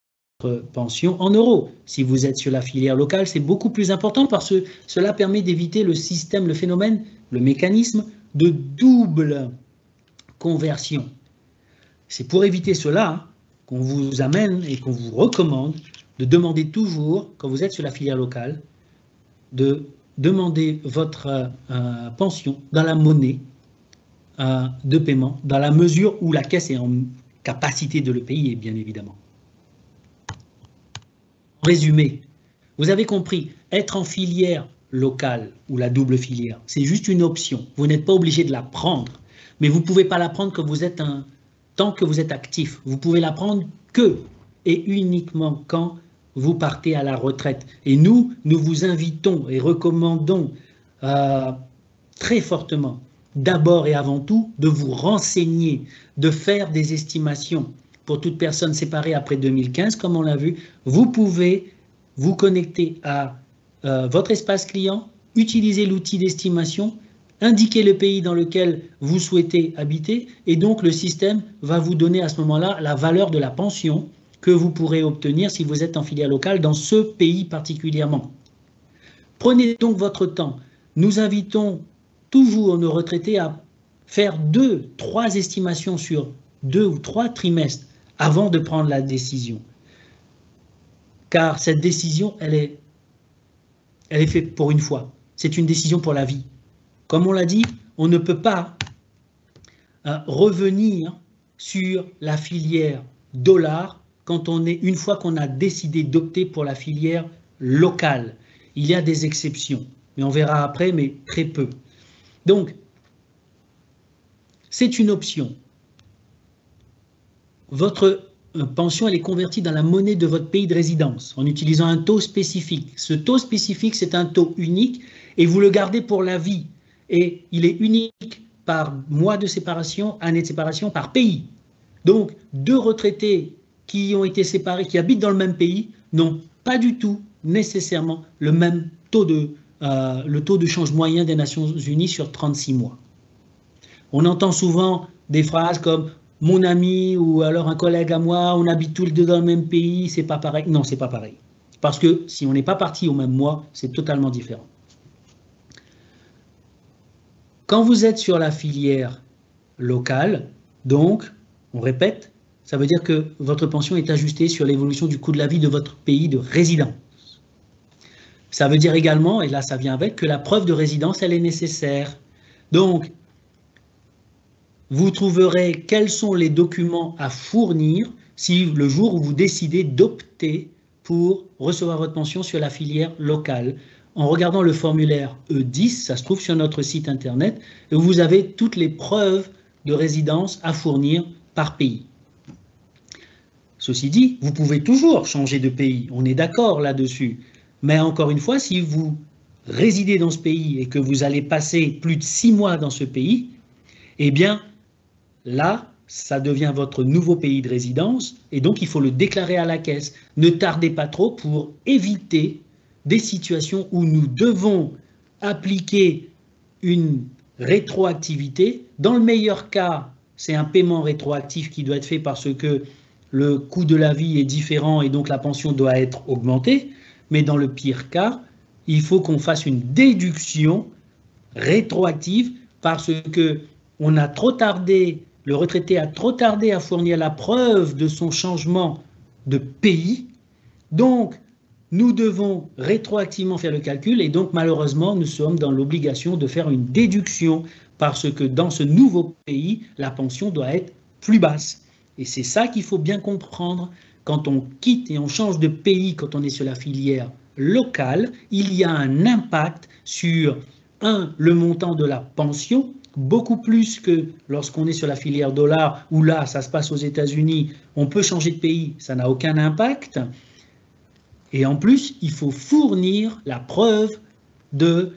S1: votre pension en euros. Si vous êtes sur la filière locale, c'est beaucoup plus important parce que cela permet d'éviter le système, le phénomène, le mécanisme de double conversion. C'est pour éviter cela qu'on vous amène et qu'on vous recommande de demander toujours, quand vous êtes sur la filière locale, de demander votre pension dans la monnaie de paiement, dans la mesure où la caisse est en capacité de le payer, bien évidemment. En résumé, vous avez compris, être en filière locale ou la double filière, c'est juste une option. Vous n'êtes pas obligé de la prendre, mais vous ne pouvez pas la prendre tant que vous êtes actif. Vous pouvez la prendre que et uniquement quand vous partez à la retraite. Et nous vous invitons et recommandons très fortement, d'abord et avant tout, de vous renseigner, de faire des estimations. Pour toute personne séparée après 2015, comme on l'a vu, vous pouvez vous connecter à votre espace client, utiliser l'outil d'estimation, indiquer le pays dans lequel vous souhaitez habiter, et donc le système va vous donner à ce moment-là la valeur de la pension que vous pourrez obtenir si vous êtes en filière locale dans ce pays particulièrement. Prenez donc votre temps. Nous invitons toujours nos retraités à faire 2-3 estimations sur 2 ou 3 trimestres avant de prendre la décision. Car cette décision, elle est faite pour une fois. C'est une décision pour la vie. Comme on l'a dit, on ne peut pas revenir sur la filière dollar une fois qu'on a décidé d'opter pour la filière locale. Il y a des exceptions, mais on verra après, mais très peu. Donc, c'est une option. Votre pension, elle est convertie dans la monnaie de votre pays de résidence, en utilisant un taux spécifique. Ce taux spécifique, c'est un taux unique, et vous le gardez pour la vie. Et il est unique par mois de séparation, année de séparation, par pays. Donc, 2 retraités qui ont été séparés, qui habitent dans le même pays, n'ont pas du tout nécessairement le même taux le taux de change moyen des Nations Unies sur 36 mois. On entend souvent des phrases comme « mon ami » ou alors un collègue à moi, on habite tous les deux dans le même pays, c'est pas pareil. Non, c'est pas pareil. Parce que si on n'est pas parti au même mois, c'est totalement différent. Quand vous êtes sur la filière locale, donc, On répète, ça veut dire que votre pension est ajustée sur l'évolution du coût de la vie de votre pays de résidence. Ça veut dire également, et là ça vient avec, que la preuve de résidence, elle est nécessaire. Donc, vous trouverez quels sont les documents à fournir si le jour où vous décidez d'opter pour recevoir votre pension sur la filière locale. En regardant le formulaire E10, ça se trouve sur notre site internet, et vous avez toutes les preuves de résidence à fournir par pays. Ceci dit, vous pouvez toujours changer de pays, on est d'accord là-dessus. Mais encore une fois, si vous résidez dans ce pays et que vous allez passer plus de 6 mois dans ce pays, eh bien, là, ça devient votre nouveau pays de résidence et donc il faut le déclarer à la caisse. Ne tardez pas trop pour éviter des situations où nous devons appliquer une rétroactivité. Dans le meilleur cas, c'est un paiement rétroactif qui doit être fait parce que le coût de la vie est différent et donc la pension doit être augmentée. Mais dans le pire cas, il faut qu'on fasse une déduction rétroactive parce que on a trop tardé, le retraité a trop tardé à fournir la preuve de son changement de pays. Donc, nous devons rétroactivement faire le calcul et donc malheureusement, nous sommes dans l'obligation de faire une déduction parce que dans ce nouveau pays, la pension doit être plus basse. Et c'est ça qu'il faut bien comprendre. Quand on quitte et on change de pays, quand on est sur la filière locale, il y a un impact sur, le montant de la pension, beaucoup plus que lorsqu'on est sur la filière dollar, où là, ça se passe aux États-Unis, on peut changer de pays, ça n'a aucun impact. Et en plus, il faut fournir la preuve de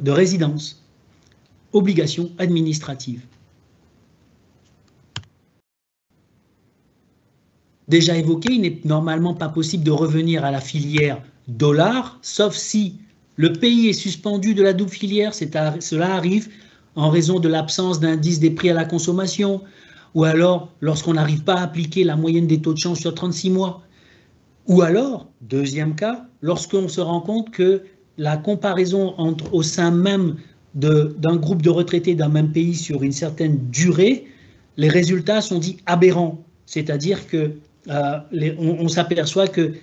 S1: résidence, obligation administrative. Déjà évoqué, il n'est normalement pas possible de revenir à la filière dollar, sauf si le pays est suspendu de la double filière, cela arrive en raison de l'absence d'indice des prix à la consommation, ou alors lorsqu'on n'arrive pas à appliquer la moyenne des taux de change sur 36 mois, ou alors, deuxième cas, lorsqu'on se rend compte que la comparaison au sein même d'un groupe de retraités d'un même pays sur une certaine durée, les résultats sont dits aberrants, c'est-à-dire que on s'aperçoit que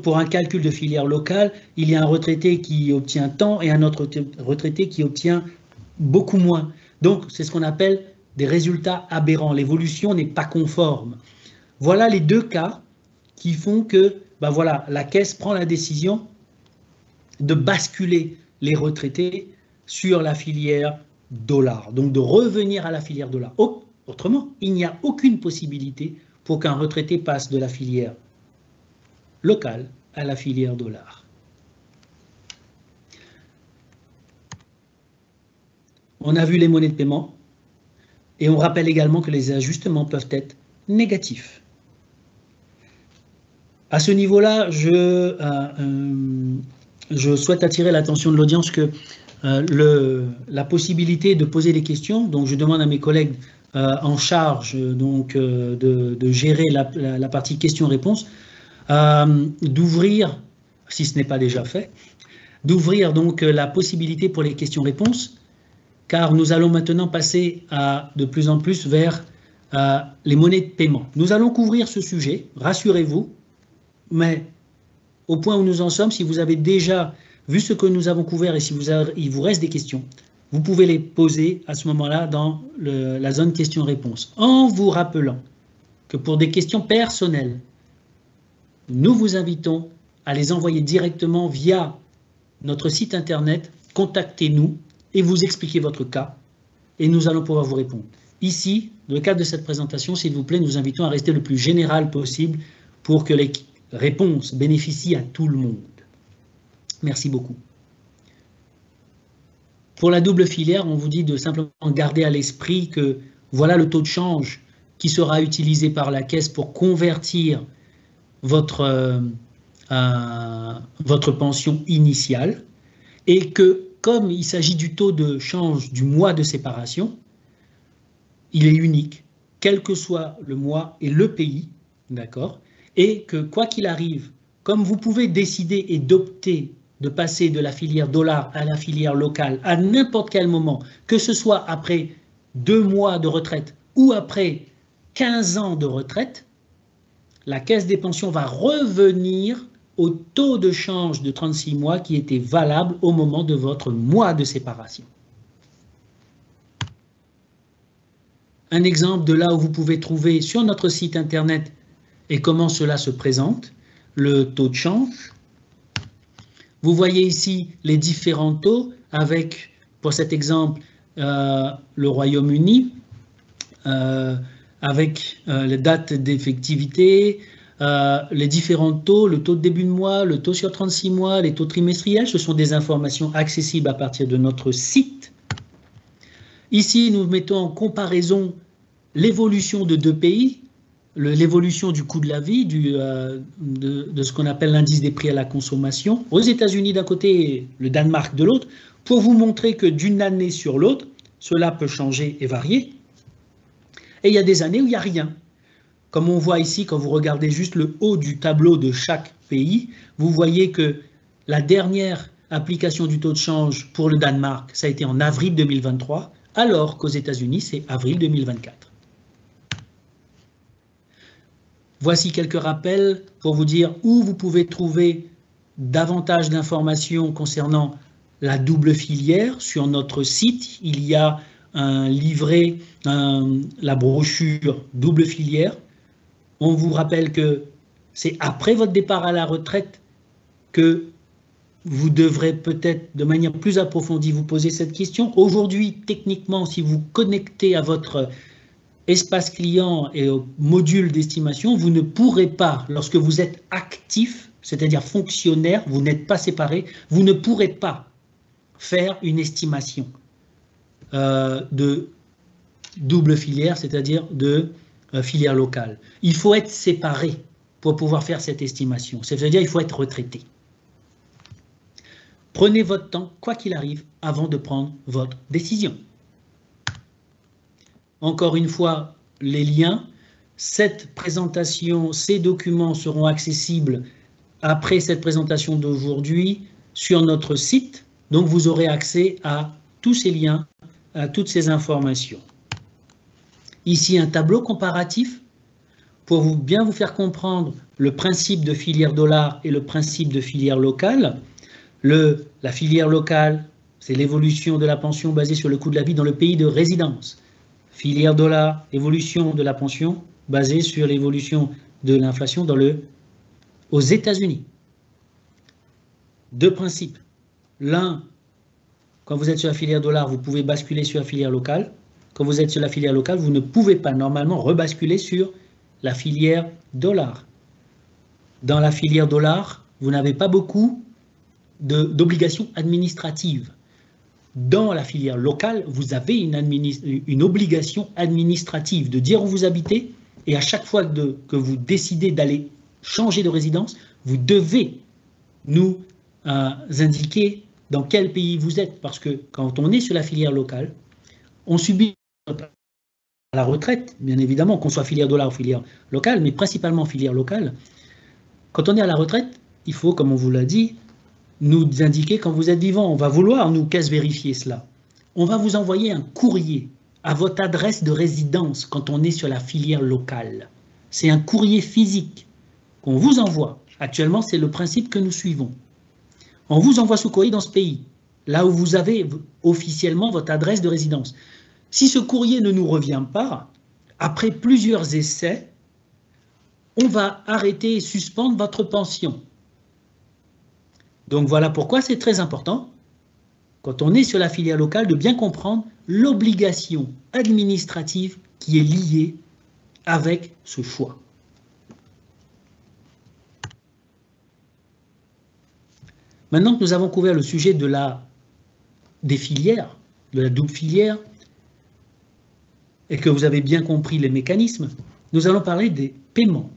S1: pour un calcul de filière locale, il y a un retraité qui obtient tant et un autre retraité qui obtient beaucoup moins. Donc, c'est ce qu'on appelle des résultats aberrants. L'évolution n'est pas conforme. Voilà les deux cas qui font que voilà, la Caisse prend la décision de basculer les retraités sur la filière dollar. Donc, de revenir à la filière dollar. Autrement, il n'y a aucune possibilité pour qu'un retraité passe de la filière locale à la filière dollar. On a vu les monnaies de paiement et on rappelle également que les ajustements peuvent être négatifs. À ce niveau-là, je souhaite attirer l'attention de l'audience que la possibilité de poser des questions, donc je demande à mes collègues en charge donc, de gérer la partie questions-réponses, d'ouvrir, si ce n'est pas déjà fait, d'ouvrir donc la possibilité pour les questions-réponses, car nous allons maintenant passer de plus en plus vers les monnaies de paiement. Nous allons couvrir ce sujet, rassurez-vous, mais au point où nous en sommes, si vous avez déjà vu ce que nous avons couvert et si il vous reste des questions, vous pouvez les poser à ce moment-là dans la zone questions-réponses, en vous rappelant que pour des questions personnelles, nous vous invitons à les envoyer directement via notre site internet, contactez-nous et vous expliquez votre cas et nous allons pouvoir vous répondre. Ici, dans le cadre de cette présentation, s'il vous plaît, nous invitons à rester le plus général possible pour que les réponses bénéficient à tout le monde. Merci beaucoup. Pour la double filière, on vous dit de simplement garder à l'esprit que voilà le taux de change qui sera utilisé par la Caisse pour convertir votre pension initiale et que comme il s'agit du taux de change du mois de séparation, il est unique, quel que soit le mois et le pays, d'accord, et que quoi qu'il arrive, comme vous pouvez décider et d'opter de passer de la filière dollar à la filière locale à n'importe quel moment, que ce soit après 2 mois de retraite ou après 15 ans de retraite, la caisse des pensions va revenir au taux de change de 36 mois qui était valable au moment de votre mois de séparation. Un exemple de là où vous pouvez trouver sur notre site internet et comment cela se présente, le taux de change. Vous voyez ici les différents taux avec, pour cet exemple, le Royaume-Uni, avec les dates d'effectivité, les différents taux, le taux de début de mois, le taux sur 36 mois, les taux trimestriels, ce sont des informations accessibles à partir de notre site. Ici, nous mettons en comparaison l'évolution de deux pays, l'évolution du coût de la vie, de ce qu'on appelle l'indice des prix à la consommation, aux États-Unis d'un côté et le Danemark de l'autre, pour vous montrer que d'une année sur l'autre, cela peut changer et varier. Et il y a des années où il n'y a rien. Comme on voit ici, quand vous regardez juste le haut du tableau de chaque pays, vous voyez que la dernière application du taux de change pour le Danemark, ça a été en avril 2023, alors qu'aux États-Unis, c'est avril 2024. Voici quelques rappels pour vous dire où vous pouvez trouver davantage d'informations concernant la double filière. Sur notre site, il y a un livret, la brochure double filière. On vous rappelle que c'est après votre départ à la retraite que vous devrez peut-être de manière plus approfondie vous poser cette question. Aujourd'hui, techniquement, si vous connectez à votre espace client et au module d'estimation, vous ne pourrez pas, lorsque vous êtes actif, c'est-à-dire fonctionnaire, vous n'êtes pas séparé, vous ne pourrez pas faire une estimation de double filière, c'est-à-dire de filière locale. Il faut être séparé pour pouvoir faire cette estimation, c'est-à-dire il faut être retraité. Prenez votre temps, quoi qu'il arrive, avant de prendre votre décision. Encore une fois, les liens, cette présentation, ces documents seront accessibles après cette présentation d'aujourd'hui sur notre site, donc vous aurez accès à tous ces liens, à toutes ces informations. Ici, un tableau comparatif pour bien vous faire comprendre le principe de filière dollar et le principe de filière locale. La filière locale, c'est l'évolution de la pension basée sur le coût de la vie dans le pays de résidence. Filière dollar, évolution de la pension basée sur l'évolution de l'inflation aux États-Unis. Deux principes. L'un, quand vous êtes sur la filière dollar, vous pouvez basculer sur la filière locale. Quand vous êtes sur la filière locale, vous ne pouvez pas normalement rebasculer sur la filière dollar. Dans la filière dollar, vous n'avez pas beaucoup d'obligations administratives. Dans la filière locale, vous avez une obligation administrative de dire où vous habitez et à chaque fois que vous décidez d'aller changer de résidence, vous devez nous indiquer dans quel pays vous êtes parce que quand on est sur la filière locale, on subit à la retraite, bien évidemment, qu'on soit filière dollar ou filière locale, mais principalement filière locale. Quand on est à la retraite, il faut, comme on vous l'a dit, nous indiquer quand vous êtes vivant. On va vouloir, nous, caisse vérifier cela. On va vous envoyer un courrier à votre adresse de résidence quand on est sur la filière locale. C'est un courrier physique qu'on vous envoie. Actuellement, c'est le principe que nous suivons. On vous envoie ce courrier dans ce pays, là où vous avez officiellement votre adresse de résidence. Si ce courrier ne nous revient pas, après plusieurs essais, on va arrêter et suspendre votre pension. Donc voilà pourquoi c'est très important, quand on est sur la filière locale, de bien comprendre l'obligation administrative qui est liée avec ce choix. Maintenant que nous avons couvert le sujet des filières, de la double filière, et que vous avez bien compris les mécanismes, nous allons parler des paiements.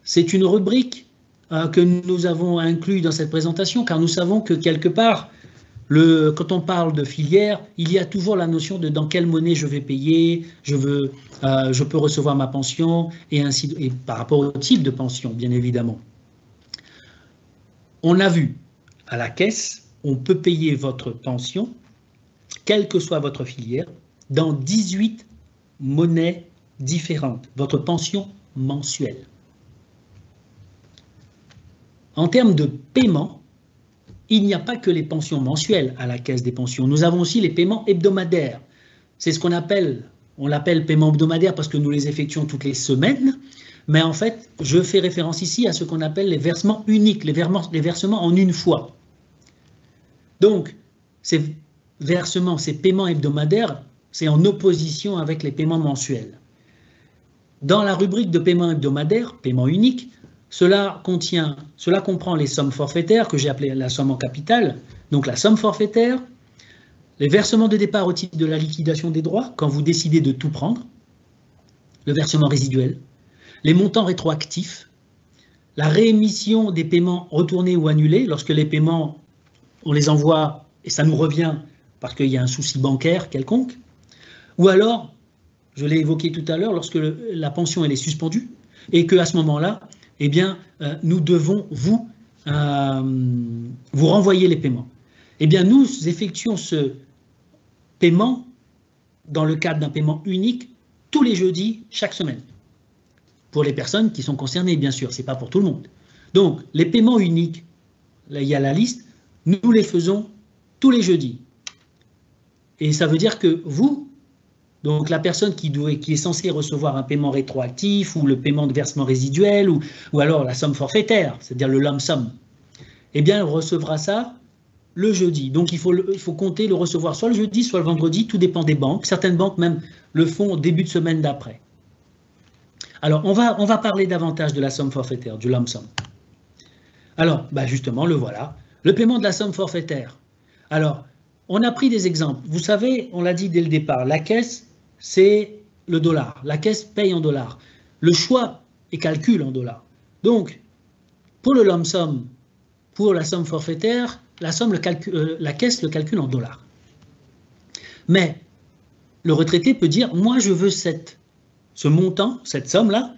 S1: C'est une rubrique que nous avons inclus dans cette présentation, car nous savons que quelque part, quand on parle de filière, il y a toujours la notion de dans quelle monnaie je vais payer, je peux recevoir ma pension, et par rapport au type de pension, bien évidemment. On a vu, à la caisse, on peut payer votre pension, quelle que soit votre filière, dans 18 monnaies différente, votre pension mensuelle. En termes de paiement, il n'y a pas que les pensions mensuelles à la caisse des pensions. Nous avons aussi les paiements hebdomadaires. C'est ce qu'on appelle, on l'appelle paiement hebdomadaire parce que nous les effectuons toutes les semaines, mais en fait, je fais référence ici à ce qu'on appelle les versements uniques, les versements en une fois. Donc, ces versements, ces paiements hebdomadaires, c'est en opposition avec les paiements mensuels. Dans la rubrique de paiement hebdomadaire, paiement unique, cela comprend les sommes forfaitaires que j'ai appelées la somme en capital, donc la somme forfaitaire, les versements de départ au titre de la liquidation des droits, quand vous décidez de tout prendre, le versement résiduel, les montants rétroactifs, la réémission des paiements retournés ou annulés, lorsque les paiements, on les envoie et ça nous revient parce qu'il y a un souci bancaire quelconque, ou alors, je l'ai évoqué tout à l'heure, lorsque la pension elle est suspendue et qu'à ce moment-là, eh bien, nous devons vous renvoyer les paiements. Eh bien, nous effectuons ce paiement dans le cadre d'un paiement unique tous les jeudis, chaque semaine. Pour les personnes qui sont concernées, bien sûr, ce n'est pas pour tout le monde. Donc, les paiements uniques, là, il y a la liste, nous les faisons tous les jeudis. Et ça veut dire que vous, donc la personne qui est censée recevoir un paiement rétroactif ou le paiement de versement résiduel ou alors la somme forfaitaire, c'est-à-dire le lump sum, eh bien, elle recevra ça le jeudi. Donc, il faut compter le recevoir soit le jeudi, soit le vendredi, tout dépend des banques. Certaines banques même le font au début de semaine d'après. Alors, on va parler davantage de la somme forfaitaire, du lump sum. Alors, justement, le voilà. Le paiement de la somme forfaitaire. Alors, on a pris des exemples. Vous savez, on l'a dit dès le départ, la caisse, c'est le dollar. La caisse paye en dollars. Le choix est calcul en dollars. Donc, pour le lump sum, pour la somme forfaitaire, la caisse le calcule en dollars. Mais le retraité peut dire, moi je veux ce montant, cette somme-là,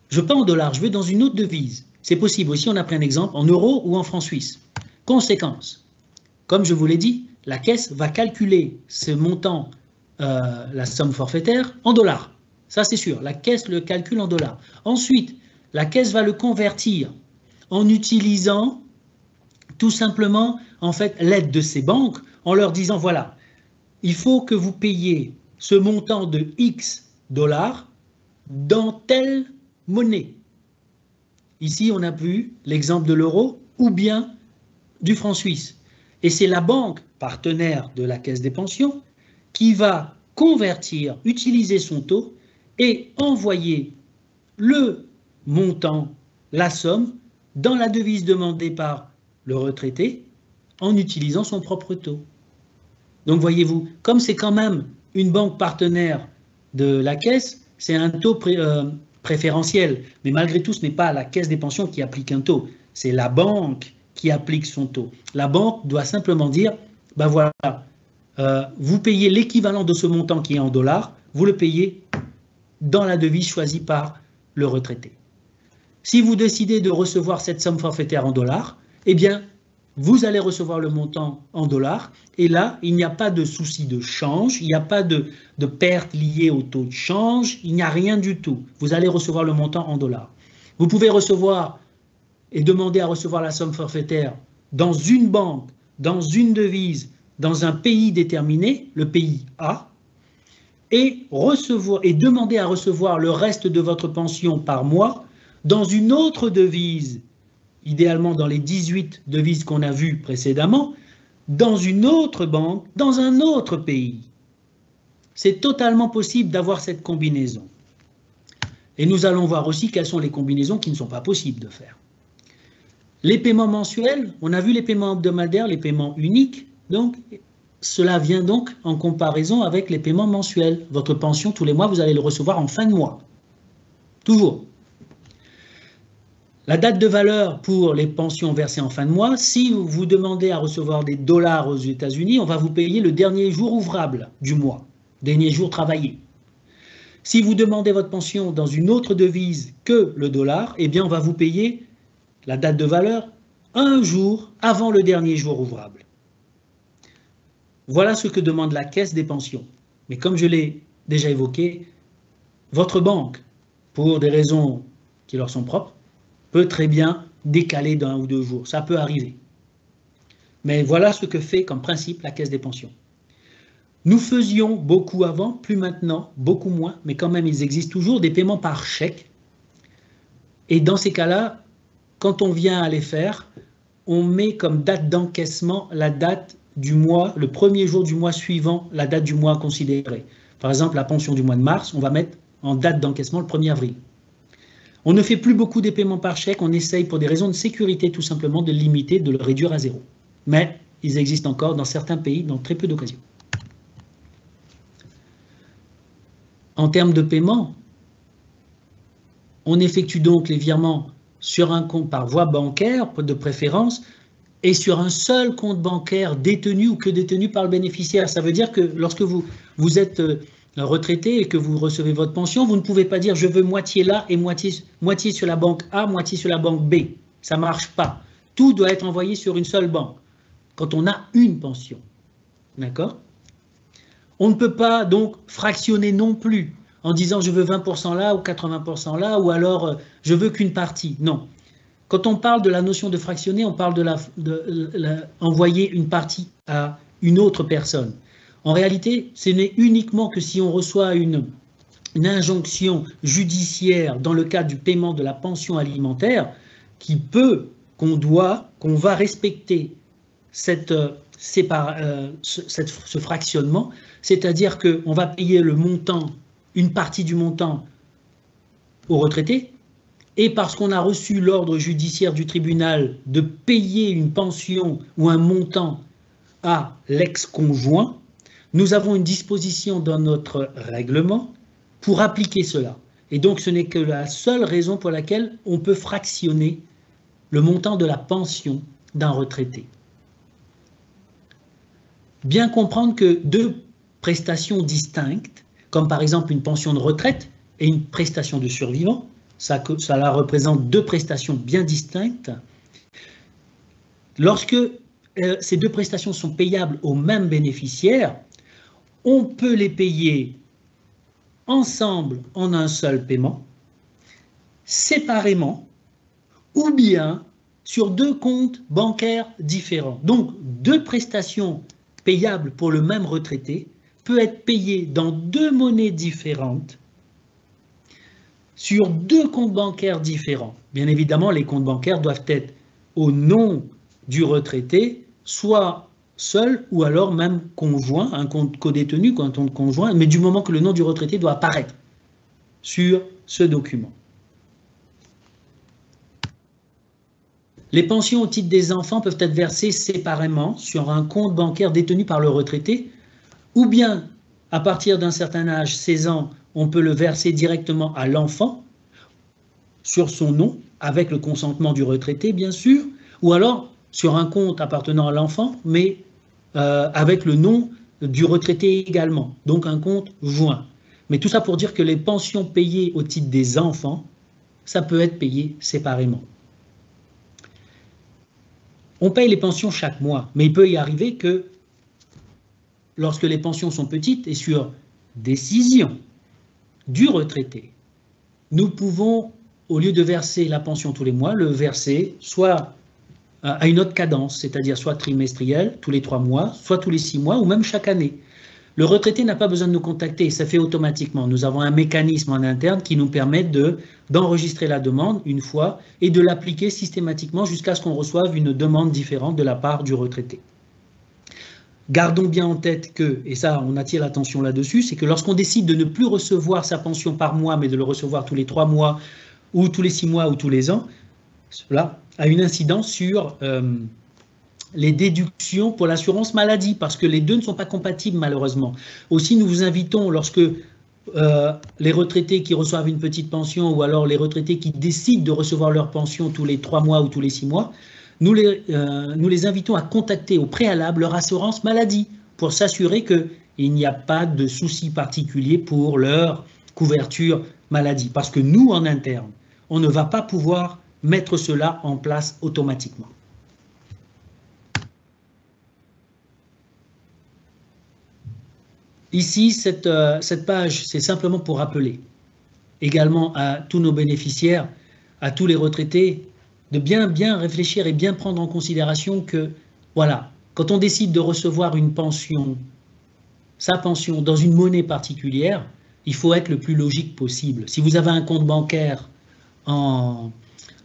S1: je veux pas en dollars, je veux dans une autre devise. C'est possible aussi, on a pris un exemple, en euros ou en francs suisses. Conséquence, comme je vous l'ai dit, la caisse va calculer ce montant, la somme forfaitaire, en dollars. Ça c'est sûr, la caisse le calcule en dollars. Ensuite, la caisse va le convertir en utilisant tout simplement en fait l'aide de ces banques en leur disant voilà, il faut que vous payiez ce montant de X dollars dans telle monnaie. Ici, on a vu l'exemple de l'euro ou bien du franc suisse. Et c'est la banque partenaire de la caisse des pensions qui va convertir, utiliser son taux et envoyer le montant, la somme, dans la devise demandée par le retraité en utilisant son propre taux. Donc voyez-vous, comme c'est quand même une banque partenaire de la caisse, c'est un taux préférentiel. Mais malgré tout, ce n'est pas la caisse des pensions qui applique un taux, c'est la banque qui applique son taux. La banque doit simplement dire, ben voilà, vous payez l'équivalent de ce montant qui est en dollars, vous le payez dans la devise choisie par le retraité. Si vous décidez de recevoir cette somme forfaitaire en dollars, eh bien, vous allez recevoir le montant en dollars, et là, il n'y a pas de souci de change, il n'y a pas de perte liée au taux de change, il n'y a rien du tout. Vous allez recevoir le montant en dollars. Vous pouvez recevoir et demander à recevoir la somme forfaitaire dans une banque, dans une devise, dans un pays déterminé, le pays A, et demander à recevoir le reste de votre pension par mois dans une autre devise, idéalement dans les 18 devises qu'on a vues précédemment, dans une autre banque, dans un autre pays. C'est totalement possible d'avoir cette combinaison. Et nous allons voir aussi quelles sont les combinaisons qui ne sont pas possibles de faire. Les paiements mensuels, on a vu les paiements hebdomadaires, les paiements uniques, donc cela vient donc en comparaison avec les paiements mensuels. Votre pension, tous les mois, vous allez le recevoir en fin de mois. Toujours. La date de valeur pour les pensions versées en fin de mois, si vous demandez à recevoir des dollars aux États-Unis, on va vous payer le dernier jour ouvrable du mois, dernier jour travaillé. Si vous demandez votre pension dans une autre devise que le dollar, eh bien on va vous payer la date de valeur un jour avant le dernier jour ouvrable. Voilà ce que demande la caisse des pensions. Mais comme je l'ai déjà évoqué, votre banque, pour des raisons qui leur sont propres, peut très bien décaler d'1 ou 2 jours. Ça peut arriver. Mais voilà ce que fait comme principe la Caisse des pensions. Nous faisions beaucoup avant, plus maintenant, beaucoup moins, mais quand même ils existent toujours, des paiements par chèque. Et dans ces cas-là, quand on vient à les faire, on met comme date d'encaissement la date du mois, le premier jour du mois suivant la date du mois considéré. Par exemple, la pension du mois de mars, on va mettre en date d'encaissement le 1er avril. On ne fait plus beaucoup des paiements par chèque, on essaye pour des raisons de sécurité tout simplement de le limiter, de le réduire à 0. Mais ils existent encore dans certains pays, dans très peu d'occasions. En termes de paiement, on effectue donc les virements sur un compte par voie bancaire de préférence et sur un seul compte bancaire détenu ou que détenu par le bénéficiaire. Ça veut dire que lorsque vous êtes retraité et que vous recevez votre pension, vous ne pouvez pas dire je veux moitié là et moitié sur la banque A, moitié sur la banque B. Ça ne marche pas. Tout doit être envoyé sur une seule banque quand on a une pension. D'accord ? On ne peut pas donc fractionner non plus en disant je veux 20% là ou 80% là ou alors je veux qu'une partie. Non. Quand on parle de la notion de fractionner, on parle de envoyer une partie à une autre personne. En réalité, ce n'est uniquement que si on reçoit une injonction judiciaire dans le cadre du paiement de la pension alimentaire qu'on va respecter ce fractionnement, c'est-à-dire qu'on va payer le montant, une partie du montant aux retraités, et parce qu'on a reçu l'ordre judiciaire du tribunal de payer une pension ou un montant à l'ex-conjoint, nous avons une disposition dans notre règlement pour appliquer cela. Et donc ce n'est que la seule raison pour laquelle on peut fractionner le montant de la pension d'un retraité. Bien comprendre que deux prestations distinctes, comme par exemple une pension de retraite et une prestation de survivant, ça représente deux prestations bien distinctes. Lorsque ces deux prestations sont payables au même bénéficiaire, on peut les payer ensemble en un seul paiement, séparément, ou bien sur deux comptes bancaires différents. Donc, deux prestations payables pour le même retraité peut être payées dans deux monnaies différentes sur deux comptes bancaires différents. Bien évidemment, les comptes bancaires doivent être au nom du retraité, soit seul ou alors même conjoint, un compte codétenu, un compte conjoint, mais du moment que le nom du retraité doit apparaître sur ce document. Les pensions au titre des enfants peuvent être versées séparément sur un compte bancaire détenu par le retraité, ou bien à partir d'un certain âge, 16 ans, on peut le verser directement à l'enfant, sur son nom, avec le consentement du retraité, bien sûr, ou alors sur un compte appartenant à l'enfant, mais avec le nom du retraité également, donc un compte joint. Mais tout ça pour dire que les pensions payées au titre des enfants, ça peut être payé séparément. On paye les pensions chaque mois, mais il peut y arriver que lorsque les pensions sont petites et sur décision du retraité, nous pouvons, au lieu de verser la pension tous les mois, le verser soit à une autre cadence, c'est-à-dire soit trimestrielle, tous les 3 mois, soit tous les 6 mois, ou même chaque année. Le retraité n'a pas besoin de nous contacter, ça fait automatiquement. Nous avons un mécanisme en interne qui nous permet d'enregistrer la demande une fois et de l'appliquer systématiquement jusqu'à ce qu'on reçoive une demande différente de la part du retraité. Gardons bien en tête que, et ça on attire l'attention là-dessus, c'est que lorsqu'on décide de ne plus recevoir sa pension par mois, mais de le recevoir tous les 3 mois, ou tous les 6 mois, ou tous les ans, cela a une incidence sur les déductions pour l'assurance maladie, parce que les deux ne sont pas compatibles malheureusement. Aussi, nous vous invitons, lorsque les retraités qui reçoivent une petite pension, ou alors les retraités qui décident de recevoir leur pension tous les 3 mois ou tous les 6 mois, nous les invitons à contacter au préalable leur assurance maladie, pour s'assurer qu'il n'y a pas de souci particulier pour leur couverture maladie. Parce que nous, en interne, on ne va pas pouvoir mettre cela en place automatiquement. Ici, cette page, c'est simplement pour rappeler également à tous nos bénéficiaires, à tous les retraités, de bien réfléchir et bien prendre en considération que, voilà, quand on décide de recevoir une pension, sa pension dans une monnaie particulière, il faut être le plus logique possible. Si vous avez un compte bancaire en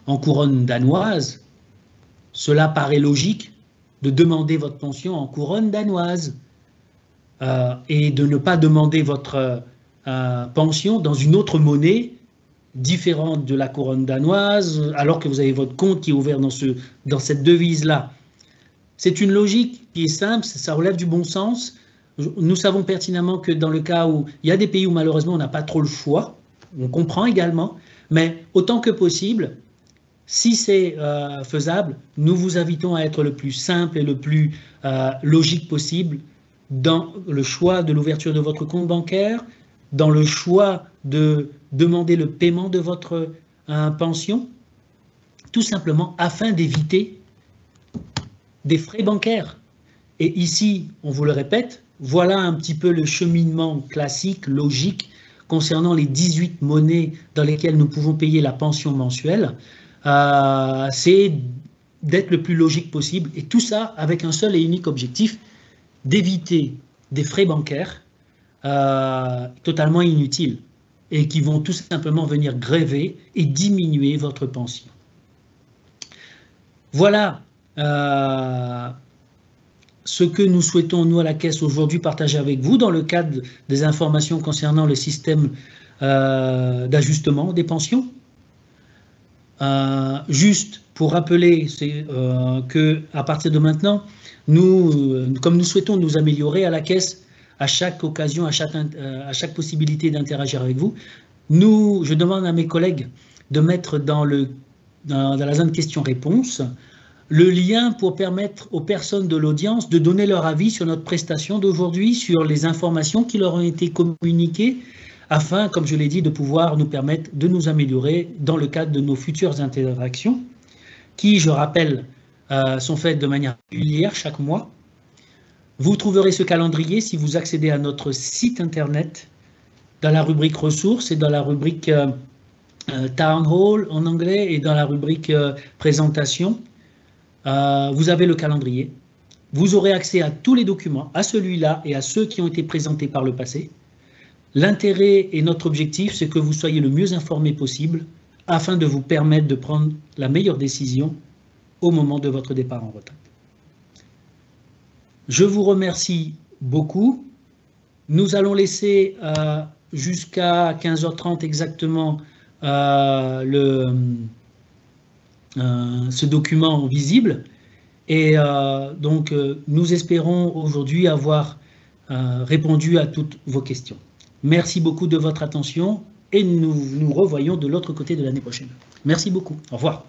S1: couronne danoise, cela paraît logique de demander votre pension en couronne danoise et de ne pas demander votre pension dans une autre monnaie différente de la couronne danoise, alors que vous avez votre compte qui est ouvert dans cette devise-là. C'est une logique qui est simple, ça relève du bon sens. Nous savons pertinemment que dans le cas où il y a des pays où malheureusement on n'a pas trop le choix, on comprend également, mais autant que possible, si c'est faisable, nous vous invitons à être le plus simple et le plus logique possible dans le choix de l'ouverture de votre compte bancaire, dans le choix de demander le paiement de votre pension, tout simplement afin d'éviter des frais bancaires. Et ici, on vous le répète, voilà un petit peu le cheminement classique, logique, concernant les 18 monnaies dans lesquelles nous pouvons payer la pension mensuelle. C'est d'être le plus logique possible, et tout ça avec un seul et unique objectif, d'éviter des frais bancaires totalement inutiles, et qui vont tout simplement venir grever et diminuer votre pension. Voilà ce que nous souhaitons, nous, à la Caisse, aujourd'hui partager avec vous dans le cadre des informations concernant le système d'ajustement des pensions. Juste pour rappeler qu'à partir de maintenant, comme nous souhaitons nous améliorer à la Caisse, à chaque occasion, à chaque possibilité d'interagir avec vous, je demande à mes collègues de mettre dans la zone questions-réponses le lien pour permettre aux personnes de l'audience de donner leur avis sur notre prestation d'aujourd'hui, sur les informations qui leur ont été communiquées, afin, comme je l'ai dit, de pouvoir nous permettre de nous améliorer dans le cadre de nos futures interactions, qui, je rappelle, sont faites de manière régulière chaque mois. Vous trouverez ce calendrier si vous accédez à notre site internet, dans la rubrique ressources et dans la rubrique Town Hall en anglais et dans la rubrique présentation. Vous avez le calendrier. Vous aurez accès à tous les documents, à celui-là et à ceux qui ont été présentés par le passé. L'intérêt et notre objectif, c'est que vous soyez le mieux informé possible afin de vous permettre de prendre la meilleure décision au moment de votre départ en retraite. Je vous remercie beaucoup. Nous allons laisser jusqu'à 15h30 exactement ce document visible. Et donc, nous espérons aujourd'hui avoir répondu à toutes vos questions. Merci beaucoup de votre attention et nous nous revoyons de l'autre côté de l'année prochaine. Merci beaucoup. Au revoir.